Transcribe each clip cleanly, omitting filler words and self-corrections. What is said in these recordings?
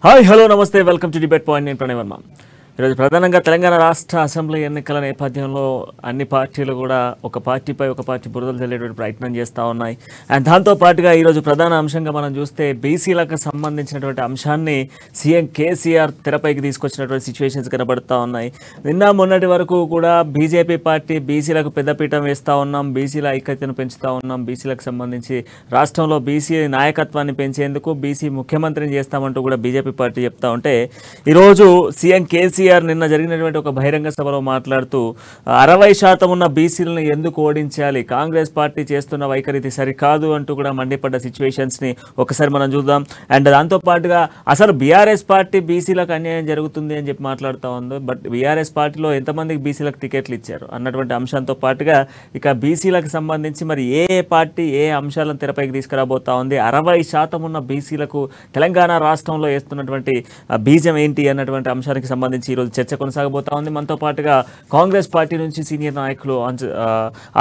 Hi hello నమస్తే welcome to debate point. నేను ప్రణయ్ వర్మ. ఈరోజు ప్రధానంగా తెలంగాణ రాష్ట్ర అసెంబ్లీ ఎన్నికల నేపథ్యంలో అన్ని పార్టీలు కూడా ఒక పార్టీపై ఒక పార్టీ బురదలు చల్లేటువంటి ప్రయత్నం చేస్తూ ఉన్నాయి. అండ్ దాంతోపాటుగా ఈరోజు ప్రధాన అంశంగా మనం చూస్తే బీసీలకు సంబంధించినటువంటి అంశాన్ని సీఎం కేసీఆర్ తెరపైకి తీసుకొచ్చినటువంటి సిచ్యువేషన్స్ కనబడుతూ ఉన్నాయి. నిన్న మొన్నటి వరకు కూడా బీజేపీ పార్టీ బీసీలకు పెద్దపీఠం వేస్తూ ఉన్నాం, బీసీల ఐక్యతను పెంచుతూ ఉన్నాం, బీసీలకు సంబంధించి రాష్ట్రంలో బీసీ నాయకత్వాన్ని పెంచేందుకు బీసీ ముఖ్యమంత్రిని చేస్తామంటూ కూడా బీజేపీ పార్టీ చెప్తా ఉంటే, ఈరోజు సీఎం కేసీఆర్ నిన్న జరిగినటువంటి ఒక బహిరంగ సభలో మాట్లాడుతూ 60% ఉన్న బీసీలను ఎందుకు ఓడించాలి, కాంగ్రెస్ పార్టీ చేస్తున్న వైఖరి సరికాదు అంటూ కూడా మండిపడ్డ సిచ్యువేషన్స్ని ఒకసారి మనం చూద్దాం. అండ్ దాంతోపాటుగా అసలు బీఆర్ఎస్ పార్టీ బీసీలకు అన్యాయం జరుగుతుంది అని చెప్పి మాట్లాడుతూ ఉంది. బట్ బీఆర్ఎస్ పార్టీలో ఎంతమందికి బీసీలకు టికెట్లు ఇచ్చారు అన్నటువంటి అంశంతో పాటుగా ఇక బీసీలకు సంబంధించి మరి ఏ పార్టీ ఏ అంశాలను తెరపైకి తీసుకురాబోతా ఉంది, 60% ఉన్న బీసీలకు తెలంగాణ రాష్ట్రంలో వేస్తున్నటువంటి బీజం ఏంటి అన్నటువంటి అంశానికి సంబంధించి ఈరోజు చర్చ కొనసాగబోతా ఉంది. మనతో పాటుగా కాంగ్రెస్ పార్టీ నుంచి సీనియర్ నాయకులు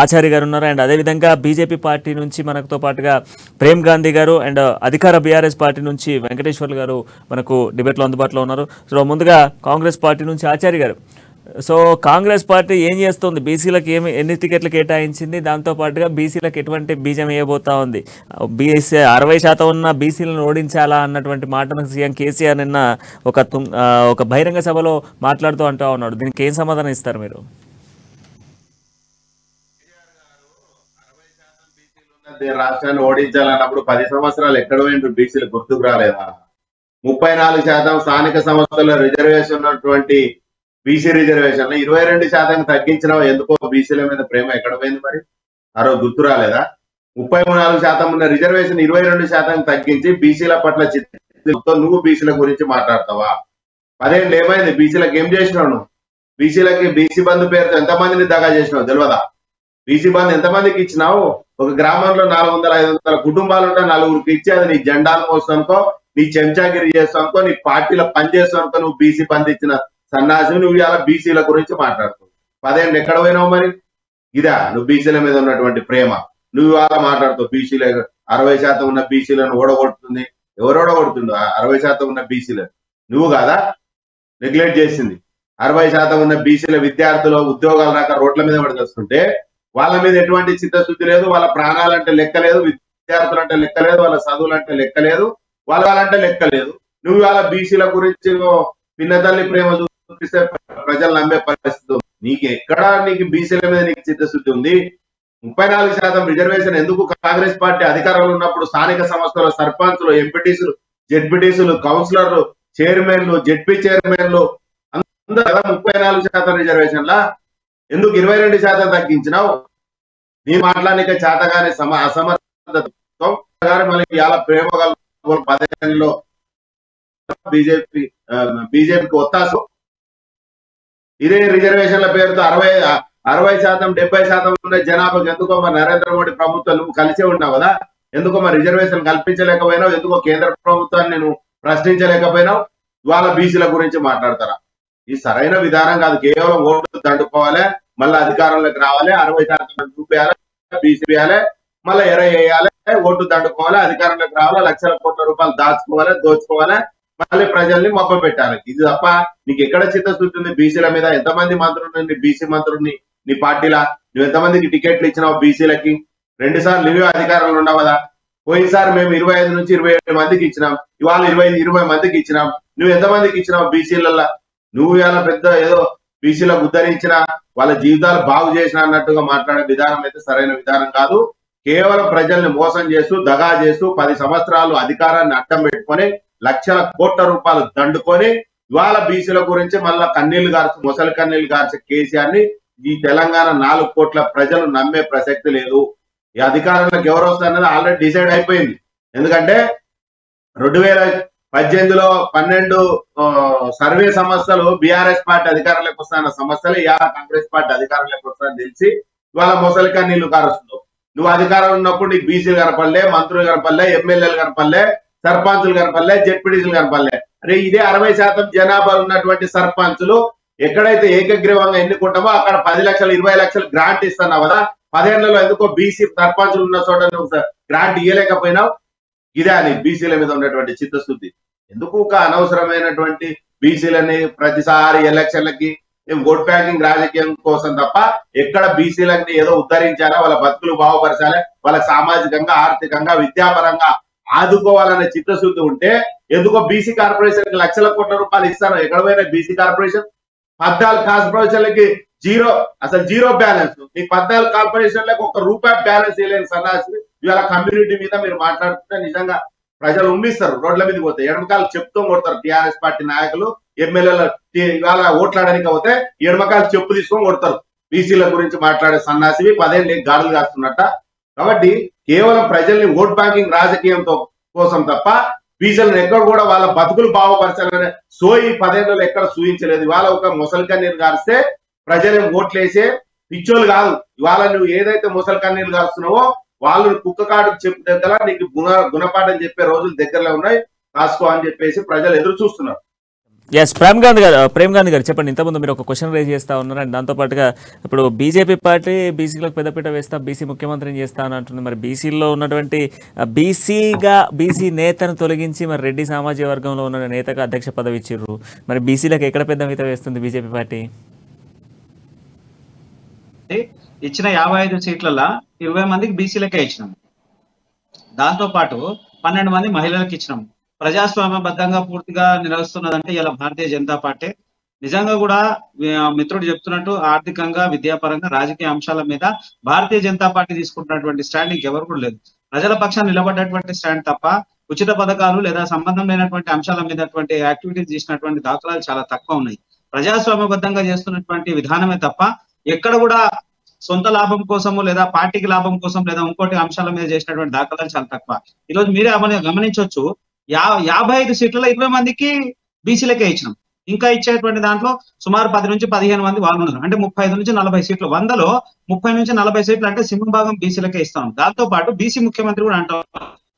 ఆచార్య గారు ఉన్నారు. అండ్ అదేవిధంగా బీజేపీ పార్టీ నుంచి మనతో పాటుగా ప్రేమ్ గాంధీ గారు అండ్ అధికార బీఆర్ఎస్ పార్టీ నుంచి వెంకటేశ్వర్లు గారు మనకు డిబేట్లో అందుబాటులో ఉన్నారు. సో ముందుగా కాంగ్రెస్ పార్టీ నుంచి ఆచార్య గారు, సో కాంగ్రెస్ పార్టీ ఏం చేస్తుంది, బీసీలకు ఎన్ని టికెట్లు కేటాయించింది, దాంతోపాటుగా బీసీలకు ఎటువంటి బీజం వేయబోతా ఉంది, బీసీ 60% ఉన్న బీసీలను ఓడించాలా అన్నటువంటి మాటను సీఎం కేసీఆర్ నిన్న ఒక బహిరంగ సభలో మాట్లాడుతూ అంటూ ఉన్నాడు. దీనికి ఏం సమాధానం ఇస్తారు మీరు? రాష్ట్రాన్ని ఓడించాలన్నప్పుడు 10 సంవత్సరాలు ఎక్కడ పోయిండ్రు బీసీలు గుర్తుకు రాలేదా? 34% స్థానిక సంస్థల్లో రిజర్వేషన్ ఉన్నటువంటి బీసీ రిజర్వేషన్ 22% తగ్గించడం ఎందుకో బీసీల మీద ప్రేమ ఎక్కడ పోయింది మరి? ఆ రోజు గుర్తు రాలేదా? 34% ఉన్న రిజర్వేషన్ 22% తగ్గించి బీసీల పట్ల చిత్తంతో నువ్వు బీసీల గురించి మాట్లాడతావా? 10 ఏళ్ళు ఏమైంది? బీసీలకు ఏం చేసినావు నువ్వు? బీసీలకి బీసీ బంధు పేరుతో ఎంతమందిని దగా చేసినావు తెలియదా? బీసీ బంధు ఎంతమందికి ఇచ్చినావు? ఒక గ్రామంలో 400-500 కుటుంబాలు ఉంటే 4గురికి ఇచ్చి అది నీ జెండాను మోస్తానుకో, నీ చెంచాగిరి చేస్తానుకో, నీ పార్టీలో పనిచేస్తానుకో, నువ్వు బీసీ బంధు ఇచ్చిన సన్నాసి నువ్వు ఇలా బీసీల గురించి మాట్లాడుతావు. 10 ఏళ్ళు ఎక్కడ పోయినావు మరి? ఇదా నువ్వు బీసీల మీద ఉన్నటువంటి ప్రేమ? నువ్వు ఇవాళ మాట్లాడుతావు బీసీల 60% ఉన్న బీసీలను ఓడగొడుతుంది. ఎవరు ఓడగొడుతుండో 60% ఉన్న బీసీలను? నువ్వు కాదా నెగ్లెక్ట్ చేసింది? 60% ఉన్న బీసీల విద్యార్థులు ఉద్యోగాలు రాక రోడ్ల మీద పడిచేస్తుంటే వాళ్ళ మీద ఎటువంటి చిత్తశుద్ధి లేదు, వాళ్ళ ప్రాణాలంటే లెక్క లేదు, విద్యార్థులు అంటే లెక్క లేదు, వాళ్ళ చదువులు అంటే లెక్క లేదు, వాళ్ళంటే లెక్క లేదు. నువ్వు ఇవాళ బీసీల గురించి పిన్నతల్లి ప్రేమ చూపిస్తే ప్రజలు నమ్మే పరిస్థితి ఉంది. నీకు బీసీల మీద నీకు చిత్తశుద్ధి ఉంది? 34% రిజర్వేషన్ ఎందుకు? కాంగ్రెస్ పార్టీ అధికారంలో ఉన్నప్పుడు స్థానిక సంస్థల సర్పంచ్లు, ఎంపీటీసీలు, జెడ్పీటీసీలు, కౌన్సిలర్లు, చైర్మన్లు, జెడ్పీ చైర్మన్లు అందరూ 34% రిజర్వేషన్లా ఎందుకు 22% తగ్గించినావు? నీ మాట్లాడనికే చేతగానే అసమర్థతో మళ్ళీ ఇలా ప్రేమ గల 10 ఏళ్ళలో బీజేపీకి ఒత్తాసు. ఇదే రిజర్వేషన్ల పేరుతో 60% 70% ఉన్న జనాభాకు ఎందుకో మరి నరేంద్ర మోడీ ప్రభుత్వం నువ్వు కలిసే ఉన్నావు కదా, ఎందుకో మరి రిజర్వేషన్ కల్పించలేకపోయినావు, ఎందుకో కేంద్ర ప్రభుత్వాన్ని నువ్వు ప్రశ్నించలేకపోయినావు? ఇవాళ బీసీల గురించి మాట్లాడతారా? ఇది సరైన విధానం కాదు. కేవలం ఓట్లు దండుకోవాలి, మళ్ళీ అధికారంలోకి రావాలి, 60% చూపించాలి, బీసీ వేయాలి, మళ్ళీ వేయాలి, ఓట్లు దండుకోవాలి, అధికారంలోకి రావాలి, లక్షల కోట్ల రూపాయలు దాచుకోవాలి, దోచుకోవాలి, మళ్ళీ ప్రజల్ని మబ్బ పెట్టాలి. ఇది తప్ప నీకు ఎక్కడ చిత్తశుద్ధి ఉంది బీసీల మీద? ఎంతమంది మంత్రులు బీసీ మంత్రుల్ని నీ పార్టీలా? నువ్వు ఎంతమందికి టికెట్లు ఇచ్చినావు బీసీలకి? 2 సార్లు నువ్వే అధికారంలో ఉన్నావు కదా. పోయినసారి మేము 25 నుంచి 27 మందికి ఇచ్చినాం, ఇవాళ 20 మందికి ఇచ్చినాం. నువ్వు ఎంతమందికి ఇచ్చినావు బీసీలలో? నువ్వు ఇవాళ పెద్ద ఏదో బీసీలకు ఉద్ధరించిన, వాళ్ళ జీవితాలు బాగు చేసిన అన్నట్టుగా మాట్లాడే విధానం అయితే సరైన విధానం కాదు. కేవలం ప్రజల్ని మోసం చేస్తూ దగా చేస్తూ 10 సంవత్సరాలు అధికారాన్ని అడ్డం పెట్టుకొని లక్షల కోట్ల రూపాయలు దండుకొని ఇవాళ బీసీల గురించి మళ్ళా మొసలి కన్నీళ్లు గార్చే కేసీఆర్ ని ఈ తెలంగాణ 4 కోట్ల ప్రజలు నమ్మే ప్రసక్తి లేదు. ఈ అధికారంలోకి ఎవరు వస్తారన్నది ఆల్రెడీ డిసైడ్ అయిపోయింది. ఎందుకంటే 2018లో 12 సర్వే సంస్థలు బీఆర్ఎస్ పార్టీ అధికారంలోకి వస్తాయన్న సమస్యలు ఇవాళ కాంగ్రెస్ పార్టీ అధికారంలోకి వస్తాయని తెలిసి ఇవాళ మొసలి కన్నీళ్లు కారుస్తున్నావు. నువ్వు అధికారం ఉన్నప్పుడు నీకు బీసీలు కనపడలే, మంత్రులు కనపడలే, ఎమ్మెల్యేలు కనపడలే, సర్పంచులు కనపడలే, జెడ్పీటీసీలు కనపడలే. అరే ఇదే 60% జనాభా ఉన్నటువంటి సర్పంచులు ఎక్కడైతే ఏకగ్రీవంగా ఎన్నుకుంటామో అక్కడ 10 లక్షలు 20 లక్షలు గ్రాంట్ ఇస్తున్నావు కదా. 10 ఏళ్లలో ఎందుకో బీసీ సర్పంచులు ఉన్న చోట నువ్వు గ్రాంట్ ఇవ్వలేకపోయినావు? ఇదే అని బీసీల మీద ఉన్నటువంటి చిత్తశుద్ధి. ఎందుకు ఒక అనవసరమైనటువంటి బీసీలని ప్రతిసారి ఎలక్షన్లకి ఓట్ బ్యాంకింగ్ రాజకీయం కోసం తప్ప ఎక్కడ బీసీలని ఏదో ఉద్ధరించాలా, వాళ్ళ బతుకులు బాగుపరచాలి, వాళ్ళకి సామాజికంగా ఆర్థికంగా విద్యాపరంగా ఆదుకోవాలనే చిత్తశుద్ధి ఉంటే ఎందుకో బీసీ కార్పొరేషన్ కి లక్షల కోట్ల రూపాయలు ఇస్తాను. ఎక్కడ పోయినా బీసీ కార్పొరేషన్ 14 కార్పొరేషన్లకి అసలు జీరో బ్యాలెన్స్. నీకు 14 కార్పొరేషన్లకు ₹1 బ్యాలెన్స్ వేయలేని సన్నాసి ఇవాళ కమ్యూనిటీ మీద మీరు మాట్లాడుతుంటే నిజంగా ప్రజలు ఉమ్మిస్తారు, రోడ్ల మీద పోతే ఎడమకాలు చెప్తూ కొడతారు. టీఆర్ఎస్ పార్టీ నాయకులు ఎమ్మెల్యేలు ఇవాళ ఓట్లాడడానికి పోతే ఎడమకాలు చెప్పు తీసుకొని కొడతారు. బీసీల గురించి మాట్లాడే సన్నాసివి 10 ఏళ్ళు గాడులు కాస్తున్నట్ట. కాబట్టి కేవలం ప్రజల్ని ఓట్ బ్యాంకింగ్ రాజకీయంతో కోసం తప్ప బీసీలను ఎక్కడ కూడా వాళ్ళ బతుకులు బాగుపరచాలనే సోయి 10 ఏళ్ళలో ఎక్కడ సూచించలేదు. ఇవాళ ఒక ముసలి కన్నీరు గారిస్తే ప్రజలు ఓట్లేసే పిచ్చోలు కాదు. ఇవాళ నువ్వు ఏదైతే ముసలి కన్నీరు గారుస్తున్నావో వాళ్ళు కుక్క కాడుకు చెప్పు దగ్గర నీకు గుణపాఠం చెప్పే రోజులు దగ్గరలో ఉన్నాయి, కాసుకో అని చెప్పేసి ప్రజలు ఎదురు చూస్తున్నారు. ఎస్ ప్రేమ్ గాంధీ గారు చెప్పండి. ఇంతకుముందు మీరు ఒక క్వశ్చన్ రేజ్ చేస్తా ఉన్నారు అండ్ దాంతోపాటుగా ఇప్పుడు బీజేపీ పార్టీ బీసీలకు పెద్దపీట వేస్తా, బీసీ ముఖ్యమంత్రిని చేస్తా అని అంటుంది. మరి బీసీలో ఉన్నటువంటి బీసీ నేతను తొలగించి మరి రెడ్డి సామాజిక వర్గంలో ఉన్న నేతకు అధ్యక్ష పదవి ఇచ్చిర్రు. మరి బీసీలకు ఎక్కడ పెద్ద మీద వేస్తుంది బీజేపీ పార్టీ? ఇచ్చిన 55 సీట్లలో 20 మందికి బీసీలకే ఇచ్చినాం. దాంతో పాటు 12 మంది మహిళలకు ఇచ్చినాం. ప్రజాస్వామ్యబద్ధంగా పూర్తిగా నిర్వహిస్తున్నదంటే ఇలా భారతీయ జనతా పార్టీ. నిజంగా కూడా మిత్రుడు చెప్తున్నట్టు ఆర్థికంగా, విద్యాపరంగా, రాజకీయ అంశాల మీద భారతీయ జనతా పార్టీ తీసుకుంటున్నటువంటి స్టాండ్ ఇంకెవరు కూడా లేదు. ప్రజల పక్షాన్ని నిలబడ్డటువంటి స్టాండ్ తప్ప ఉచిత పథకాలు లేదా సంబంధం లేనటువంటి అంశాల మీద యాక్టివిటీస్ చేసినటువంటి దాఖలాలు చాలా తక్కువ ఉన్నాయి. ప్రజాస్వామ్యబద్ధంగా చేస్తున్నటువంటి విధానమే తప్ప ఎక్కడ కూడా సొంత లాభం కోసము లేదా పార్టీకి లాభం కోసం లేదా ఇంకోటి అంశాల మీద చేసినటువంటి దాఖలాలు చాలా తక్కువ. ఈరోజు మీరే గమనించవచ్చు, 55 సీట్లలో 20 మందికి బీసీలకే ఇచ్చినాం. ఇంకా ఇచ్చేటువంటి దాంట్లో సుమారు 10 నుంచి 15 మంది వాళ్ళు ఉన్నారు. అంటే 35 నుంచి 40 సీట్లు, 100లో 30 నుంచి 40 సీట్లు అంటే సింహభాగం బీసీలకే ఇస్తాం. దాంతో పాటు బీసీ ముఖ్యమంత్రి కూడా అంటాం.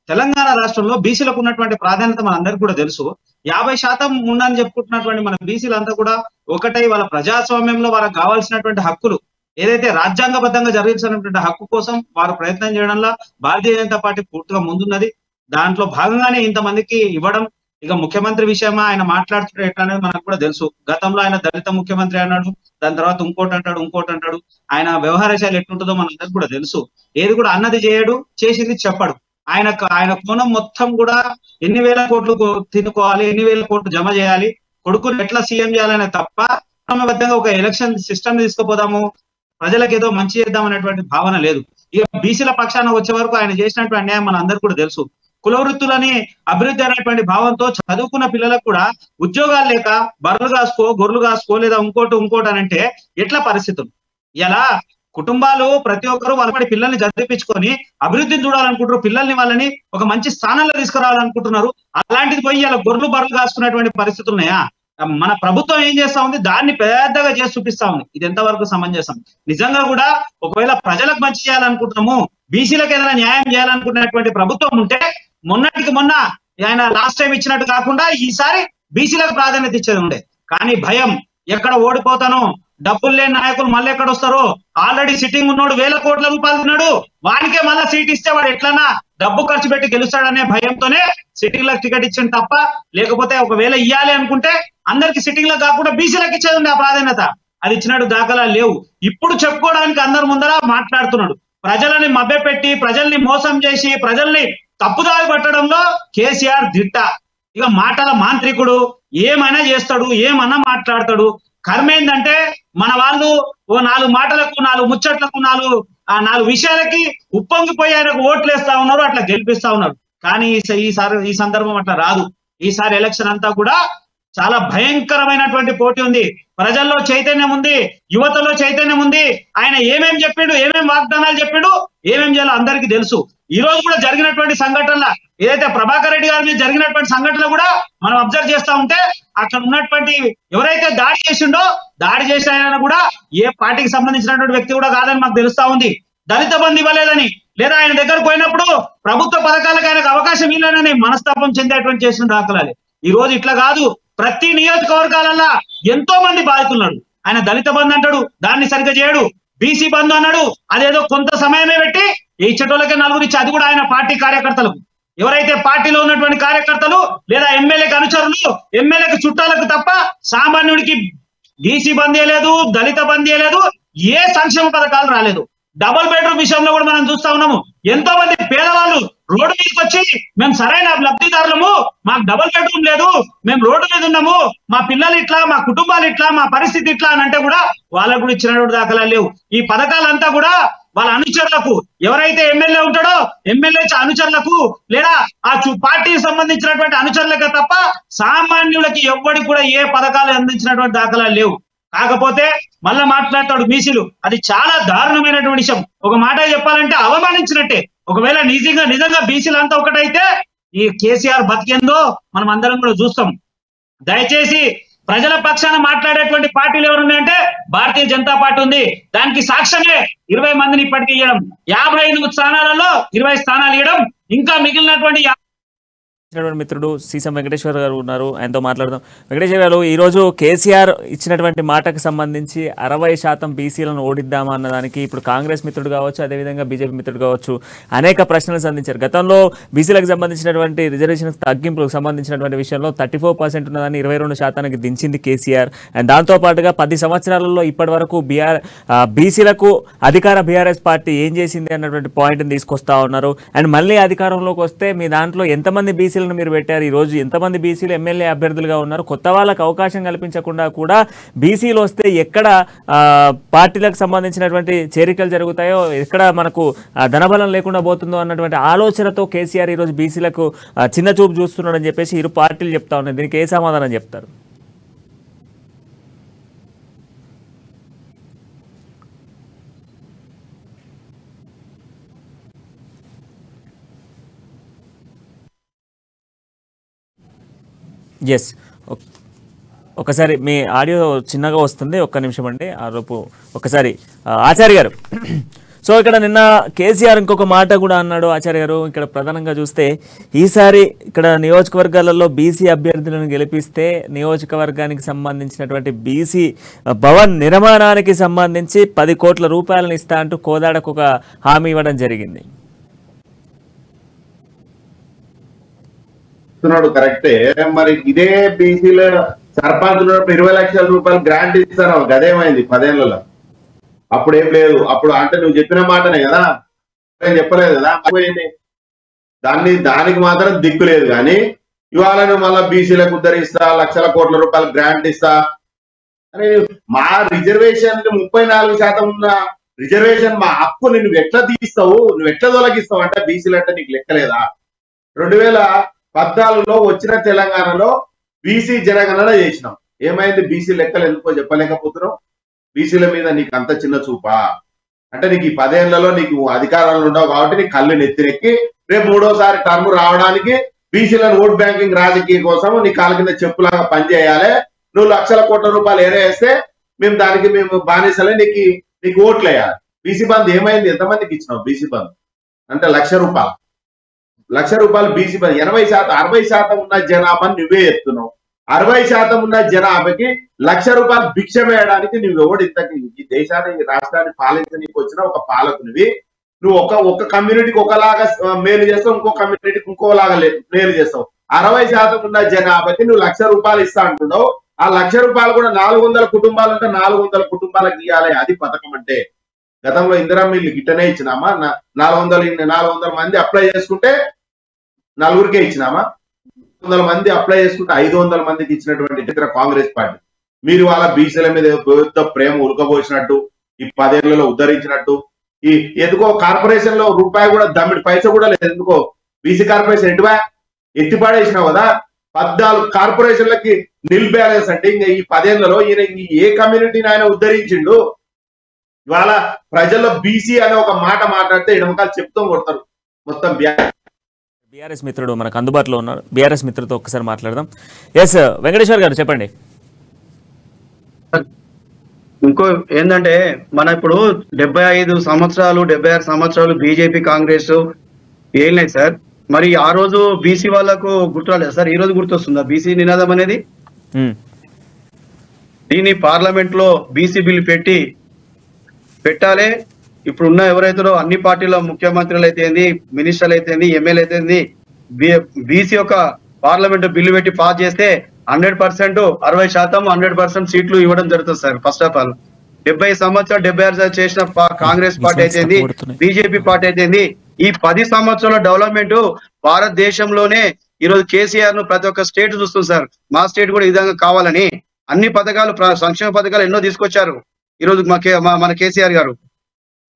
తెలంగాణ రాష్ట్రంలో బీసీలకు ఉన్నటువంటి ప్రాధాన్యత మనందరికీ కూడా తెలుసు. 50% ఉందని చెప్పుకుంటున్నటువంటి మన బీసీలంతా కూడా ఒకటై వాళ్ళ ప్రజాస్వామ్యంలో వాళ్ళకి కావాల్సినటువంటి హక్కులు ఏదైతే రాజ్యాంగబద్ధంగా జరగాల్సినటువంటి హక్కు కోసం వారు ప్రయత్నం చేయడంలో భారతీయ జనతా పార్టీ పూర్తిగా ముందున్నది. దాంట్లో భాగంగానే ఇంతమందికి ఇవ్వడం. ఇక ముఖ్యమంత్రి విషయమా ఆయన మాట్లాడుతుంటే ఎట్లా అనేది మనకు కూడా తెలుసు. గతంలో ఆయన దళిత ముఖ్యమంత్రి అన్నాడు, దాని తర్వాత ఇంకోటి అంటాడు. ఆయన వ్యవహార శైలి ఎట్లుంటుందో మనందరికి కూడా తెలుసు. ఏది కూడా అన్నది చేయడు, చేసింది చెప్పడు. ఆయన కోణం మొత్తం కూడా ఎన్ని వేల కోట్లు తినుకోవాలి, ఎన్ని వేల కోట్లు జమ చేయాలి, కొడుకుని ఎట్లా సీఎం చేయాలనే తప్ప క్రమబద్ధంగా ఒక ఎలక్షన్ సిస్టమ్ తీసుకుపోదాము, ప్రజలకు ఏదో మంచి చేద్దాం అనేటువంటి భావన లేదు. ఇక బీసీల పక్షాన వచ్చే వరకు ఆయన చేసినటువంటి అన్యాయం మన అందరికి కూడా తెలుసు. కుల వృత్తులని అభివృద్ధి అనేటువంటి భావంతో చదువుకున్న పిల్లలకు కూడా ఉద్యోగాలు లేక బర్రెలు కాసుకో, గొర్రెలు కాసుకో లేదా ఇంకోటి అని అంటే ఎట్లా పరిస్థితులు? ఇలా కుటుంబాలు ప్రతి ఒక్కరు వాళ్ళ పిల్లల్ని చదివించుకొని అభివృద్ధిని చూడాలనుకుంటారు, పిల్లల్ని వాళ్ళని ఒక మంచి స్థానంలో తీసుకురావాలనుకుంటున్నారు. అలాంటిది పోయి ఇలా గొర్రెలు బర్రెలు కాసుకునేటువంటి పరిస్థితులు ఉన్నాయా? మన ప్రభుత్వం ఏం చేస్తా ఉంది, దాన్ని పెద్దగా చేసి చూపిస్తా ఉంది. ఇది ఎంతవరకు సమంజసం? నిజంగా కూడా ఒకవేళ ప్రజలకు మంచి చేయాలనుకుంటున్నాము, బీసీలకు ఏదైనా న్యాయం చేయాలనుకున్నటువంటి ప్రభుత్వం ఉంటే మొన్నటికి మొన్న ఆయన లాస్ట్ టైం ఇచ్చినట్టు కాకుండా ఈసారి బీసీలకు ప్రాధాన్యత ఇచ్చేది ఉండే. కానీ భయం, ఎక్కడ ఓడిపోతానో, డబ్బులు లేని నాయకులు మళ్ళీ ఎక్కడ వస్తారో, ఆల్రెడీ సిట్టింగ్ ఉన్నాడు, వేల కోట్ల రూపాయలు తిన్నాడు, వానికే మళ్ళీ సీట్ ఇస్తే వాడు ఎట్లన్నా డబ్బు ఖర్చు పెట్టి గెలుస్తాడనే భయంతోనే సిట్టింగ్ లకు టికెట్ ఇచ్చింది తప్ప, లేకపోతే ఒకవేళ ఇయ్యాలి అనుకుంటే అందరికి సిట్టింగ్ లకు కాకుండా బీసీలకు ఇచ్చేది ఉండే ఆ ప్రాధాన్యత. అది ఇచ్చినట్టు దాఖలా లేవు. ఇప్పుడు చెప్పుకోవడానికి అందరి ముందర మాట్లాడుతున్నాడు. ప్రజలని మభ్యపెట్టి, ప్రజల్ని మోసం చేసి, ప్రజల్ని తప్పుదారి పట్టడంలో కేసీఆర్ దిట్ట. ఇక మాటల మాంత్రికుడు, ఏమైనా చేస్తాడు, ఏమన్నా మాట్లాడతాడు. కర్మేందంటే మన వాళ్ళు ఓ 4 మాటలకు, 4 ముచ్చట్లకు, 4 విషయాలకి ఉప్పొంగిపోయి ఆయనకు ఓట్లు వేస్తా ఉన్నారు, అట్లా గెలిపిస్తా ఉన్నారు. కానీ ఈ సందర్భం అట్లా రాదు. ఈసారి ఎలక్షన్ అంతా కూడా చాలా భయంకరమైనటువంటి పోటీ ఉంది. ప్రజల్లో చైతన్యం ఉంది, యువతలో చైతన్యం ఉంది. ఆయన ఏమేం చెప్పిండు, ఏమేం వాగ్దానాలు చెప్పిండు, ఏమేం చేయాలో అందరికీ తెలుసు. ఈ రోజు కూడా జరిగినటువంటి సంఘటనల ఏదైతే ప్రభాకర్ రెడ్డి గారి మీద జరిగినటువంటి సంఘటనలు కూడా మనం అబ్జర్వ్ చేస్తా ఉంటే అక్కడ ఉన్నటువంటి ఎవరైతే దాడి చేసిండో, దాడి చేసిన ఆయన కూడా ఏ పార్టీకి సంబంధించినటువంటి వ్యక్తి కూడా కాదని మాకు తెలుస్తా ఉంది. దళిత బంధు ఇవ్వలేదని, లేదా ఆయన దగ్గరకు పోయినప్పుడు ప్రభుత్వ పథకాలకు ఆయనకు అవకాశం ఇవ్వలేదని మనస్తాపం చెందేటువంటి చేసిన దాఖలాలి. ఈ రోజు ఇట్లా కాదు, ప్రతి నియోజకవర్గాలలో ఎంతో మంది బాధితున్నారు. ఆయన దళిత బంధు అంటాడు, దాన్ని సరిగ్గా చేయడు. బీసీ బంధు అన్నాడు, అదేదో కొంత సమయమే పెట్టి ఇచ్చటోళ్ళకే 4 ఇచ్చి, అది కూడా ఆయన పార్టీ కార్యకర్తలకు. ఎవరైతే పార్టీలో ఉన్నటువంటి కార్యకర్తలు లేదా ఎమ్మెల్యేకి అనుచరులు, ఎమ్మెల్యేకి చుట్టాలకు తప్ప సామాన్యుడికి బీసీ బంద్ చేయలేదు, దళిత బంద్ చేయలేదు, ఏ సంక్షేమ పథకాలు రాలేదు. డబుల్ బెడ్రూమ్ విషయంలో కూడా మనం చూస్తా ఉన్నాము. ఎంతో మంది పేదవాళ్ళు రోడ్డు మీదకి వచ్చి మేము సరైన లబ్ధిదారులము, మాకు డబుల్ బెడ్రూమ్ లేదు, మేము రోడ్డు మీద ఉన్నాము, మా పిల్లలు ఇట్లా, మా కుటుంబాలు ఇట్లా, మా పరిస్థితి ఇట్లా అని అంటే కూడా వాళ్ళకు కూడా ఇచ్చినటువంటి దాఖలాలు లేవు. ఈ పథకాలంతా కూడా వాళ్ళ అనుచరులకు, ఎవరైతే ఎమ్మెల్యే ఉంటాడో ఎమ్మెల్యే అనుచరులకు లేదా ఆ పార్టీకి సంబంధించినటువంటి అనుచరులకే తప్ప సామాన్యులకి ఎవ్వడికి కూడా ఏ పథకాలు అందించినటువంటి దాఖలాలు లేవు. కాకపోతే మళ్ళా మాట్లాడతాడు బీసీలు, అది చాలా దారుణమైనటువంటి విషయం. ఒక మాట చెప్పాలంటే అవమానించినట్టే. ఒకవేళ నిజంగా బీసీలు అంతా ఒకటైతే ఈ కేసీఆర్ బతికేందో మనం అందరం కూడా చూస్తాం. దయచేసి ప్రజల పక్షాన మాట్లాడేటువంటి పార్టీలు ఎవరున్నాయంటే భారతీయ జనతా పార్టీ ఉంది. దానికి సాక్ష్యమే 20 మందిని ఇప్పటికీ ఇవ్వడం, 58 స్థానాలలో 20 స్థానాలు ఇవ్వడం, ఇంకా మిగిలినటువంటి మిత్రుడు సీసం వెంకటేశ్వర గారు ఉన్నారు, ఆయనతో మాట్లాడదాం. వెంకటేశ్వర గారు, ఈరోజు కేసీఆర్ ఇచ్చినటువంటి మాటకు సంబంధించి 60% బీసీలను ఓడిద్దామా అన్నదానికి ఇప్పుడు కాంగ్రెస్ మిత్రుడు కావచ్చు, అదేవిధంగా బీజేపీ మిత్రుడు కావచ్చు అనేక ప్రశ్నలు సంధించారు. గతంలో బీసీలకు సంబంధించినటువంటి రిజర్వేషన్ తగ్గింపులకు సంబంధించినటువంటి విషయంలో 34% ఉన్నదాన్ని 22% దించింది కేసీఆర్. అండ్ దాంతోపాటుగా 10 సంవత్సరాలలో ఇప్పటి వరకు బీసీలకు అధికార బీఆర్ఎస్ పార్టీ ఏం చేసింది అన్నటువంటి పాయింట్ని తీసుకొస్తా ఉన్నారు. అండ్ మళ్ళీ అధికారంలోకి వస్తే మీ దాంట్లో ఎంతమంది బీసీలు మీరు పెట్టారు, ఈ రోజు ఎంతమంది బీసీలు ఎమ్మెల్యే అభ్యర్థులుగా ఉన్నారు, కొత్త వాళ్ళకు అవకాశం కల్పించకుండా కూడా బీసీలు వస్తే ఎక్కడ పార్టీలకు సంబంధించినటువంటి చేరికలు జరుగుతాయో, ఎక్కడ మనకు ధనబలం లేకుండా పోతుందో అన్నటువంటి ఆలోచనతో కేసీఆర్ ఈరోజు బీసీలకు చిన్న చూపు చూస్తున్నాడని చెప్పేసి ఇరు పార్టీలు చెప్తా ఉన్నాయి. దీనికి ఏ సమాధానం చెప్తారు? ఎస్, ఒకసారి మీ ఆడియో చిన్నగా వస్తుంది, ఒక్క నిమిషం అండి. ఆరోపు ఒకసారి ఆచార్య గారు. సో ఇక్కడ నిన్న కేసీఆర్ ఇంకొక మాట కూడా అన్నాడు ఆచార్య గారు. ఇక్కడ ప్రధానంగా చూస్తే ఈసారి ఇక్కడ నియోజకవర్గాలలో బీసీ అభ్యర్థులను గెలిపిస్తే నియోజకవర్గానికి సంబంధించినటువంటి బీసీ భవన్ నిర్మాణానికి సంబంధించి 10 కోట్ల రూపాయలను ఇస్తా అంటూ కోదాడకు ఒక హామీ ఇవ్వడం జరిగింది. కరెక్టే. మరి ఇదే బీసీలో సర్పంచ్ 20 లక్షల రూపాయలు గ్రాంట్ ఇస్తాను, గదేమైంది 10 ఏళ్లలో? అప్పుడు ఏం లేదు. అప్పుడు అంటే నువ్వు చెప్పిన మాటనే కదా, చెప్పలేదు కదా, దానికి మాత్రం దిక్కు లేదు. కానీ ఇవాళ నువ్వు మళ్ళా బీసీలకు ఉద్ధరిస్తా, లక్షల కోట్ల రూపాయలు గ్రాంట్ ఇస్తా అని, మా రిజర్వేషన్ 34% ఉన్న రిజర్వేషన్ మా హక్కు నువ్వు ఎట్లా తీస్తావు, నువ్వు ఎట్లా తొలగిస్తావు అంటే బీసీలు అంటే నీకు లెక్కలేదా? 2014లో వచ్చిన తెలంగాణలో బీసీ జనగణన చేసినాం. ఏమైంది? బీసీ లెక్కలు ఎందుకో చెప్పలేకపోతున్నావు. బీసీల మీద నీకు అంత చిన్న చూపా అంటే నీకు ఈ 10 ఏళ్లలో నీకు అధికారాలు ఉండవు కాబట్టి నీ కళ్ళు నెత్తిరెక్కి రేపు 3వ టర్మ్ రావడానికి బీసీలను ఓట్ బ్యాంకింగ్ రాజకీయం కోసం నీ కాళ్ళ కింద చెప్పులాగా పనిచేయాలి. నువ్వు లక్షల కోట్ల రూపాయలు ఏరేస్తే మేము బానిసలే, నీకు ఓట్లు వేయాలి. బీసీ బంద్ ఏమైంది? ఎంతమందికి ఇచ్చినావు బీసీ బంద్? అంటే లక్ష రూపాయలు బీసీ బంద్. 60% ఉన్న జనాభాని నువ్వే చెప్తున్నావు. 60% ఉన్న జనాభాకి ₹1,00,000 భిక్ష వేయడానికి నువ్వు ఎవడు ఇంతకి ఈ దేశాన్ని ఈ రాష్ట్రాన్ని పాలించడానికి వచ్చిన ఒక పాలకునివి. నువ్వు ఒక కమ్యూనిటీకి ఒకలాగా మేలు చేస్తావు, ఇంకో కమ్యూనిటీకి ఇంకోలాగా మేలు చేస్తావు. 60% ఉన్న జనాభాకి నువ్వు ₹1,00,000 ఇస్తా అంటున్నావు. ఆ ₹1,00,000 కూడా 400 కుటుంబాలు ఉంటే 400 కుటుంబాలకు ఇవ్వాలి. అది పథకం అంటే. గతంలో ఇందిరమ్మ ఇల్లు గిట్టనే ఇచ్చినామా? 400 మంది అప్లై చేసుకుంటే 4గురికే ఇచ్చినామా? 100 మంది అప్లై చేసుకుంటే 500 మందికి ఇచ్చినటువంటి ఇతర కాంగ్రెస్ పార్టీ. మీరు వాళ్ళ బీసీల మీద ప్రేమ ఉడకబోసినట్టు, ఈ 10 ఏళ్లలో ఉద్ధరించినట్టు, ఈ ఎందుకో కార్పొరేషన్ లో రూపాయి కూడా దమ్మిడి పైసా కూడా లేదు. ఎందుకో బీసీ కార్పొరేషన్ ఎత్తిపాడేసినావు కదా. 14 కార్పొరేషన్లకి నిల్ బ్యాలెన్స్ అంటే ఇంకా ఈ 10 ఏళ్లలో ఈయన ఏ కమ్యూనిటీని ఆయన ఉద్ధరించిండు? ఇవాళ ప్రజల్లో బీసీ అనే ఒక మాట మాట్లాడితే ఎడమకాలు చెప్తూ కొడతారు మొత్తం. బీఆర్ఎస్ మిత్రుడు మనకు అందుబాటులో ఉన్నారు, బీఆర్ఎస్ మిత్రుడితో ఒక్కసారి మాట్లాడదాం. ఎస్ వెంకటేశ్వర్ గారు చెప్పండి. ఇంకో ఏంటంటే మన ఇప్పుడు 75 సంవత్సరాలు 76 సంవత్సరాలు బీజేపీ కాంగ్రెస్ ఏం సార్. మరి ఆ రోజు బీసీ వాళ్ళకు గుర్తురాలేదు సార్, ఈ రోజు గుర్తొస్తుందా బీసీ నినాదం అనేది? దీన్ని పార్లమెంట్ లో బీసీ బిల్ పెట్టాలి. ఇప్పుడు ఉన్న ఎవరైతే అన్ని పార్టీల ముఖ్యమంత్రులు అయితేంది, మినిస్టర్లు అయితేంది, ఎమ్మెల్యే అయితేంది, బీసీ యొక్క పార్లమెంట్ బిల్లు పెట్టి పాస్ చేస్తే 100% 60% 100% సీట్లు ఇవ్వడం జరుగుతుంది సార్. ఫస్ట్ ఆఫ్ ఆల్ 70 సంవత్సరాలు 76 చేసిన కాంగ్రెస్ పార్టీ అయితేంది, బీజేపీ పార్టీ అయితేంది, ఈ 10 సంవత్సరాల డెవలప్మెంట్ భారతదేశంలోనే ఈరోజు కేసీఆర్ ను ప్రతి ఒక్క స్టేట్ చూస్తుంది సార్. మా స్టేట్ కూడా ఈ విధంగా కావాలని అన్ని పథకాలు సంక్షేమ పథకాలు ఎన్నో తీసుకొచ్చారు ఈరోజు మన కేసీఆర్ గారు.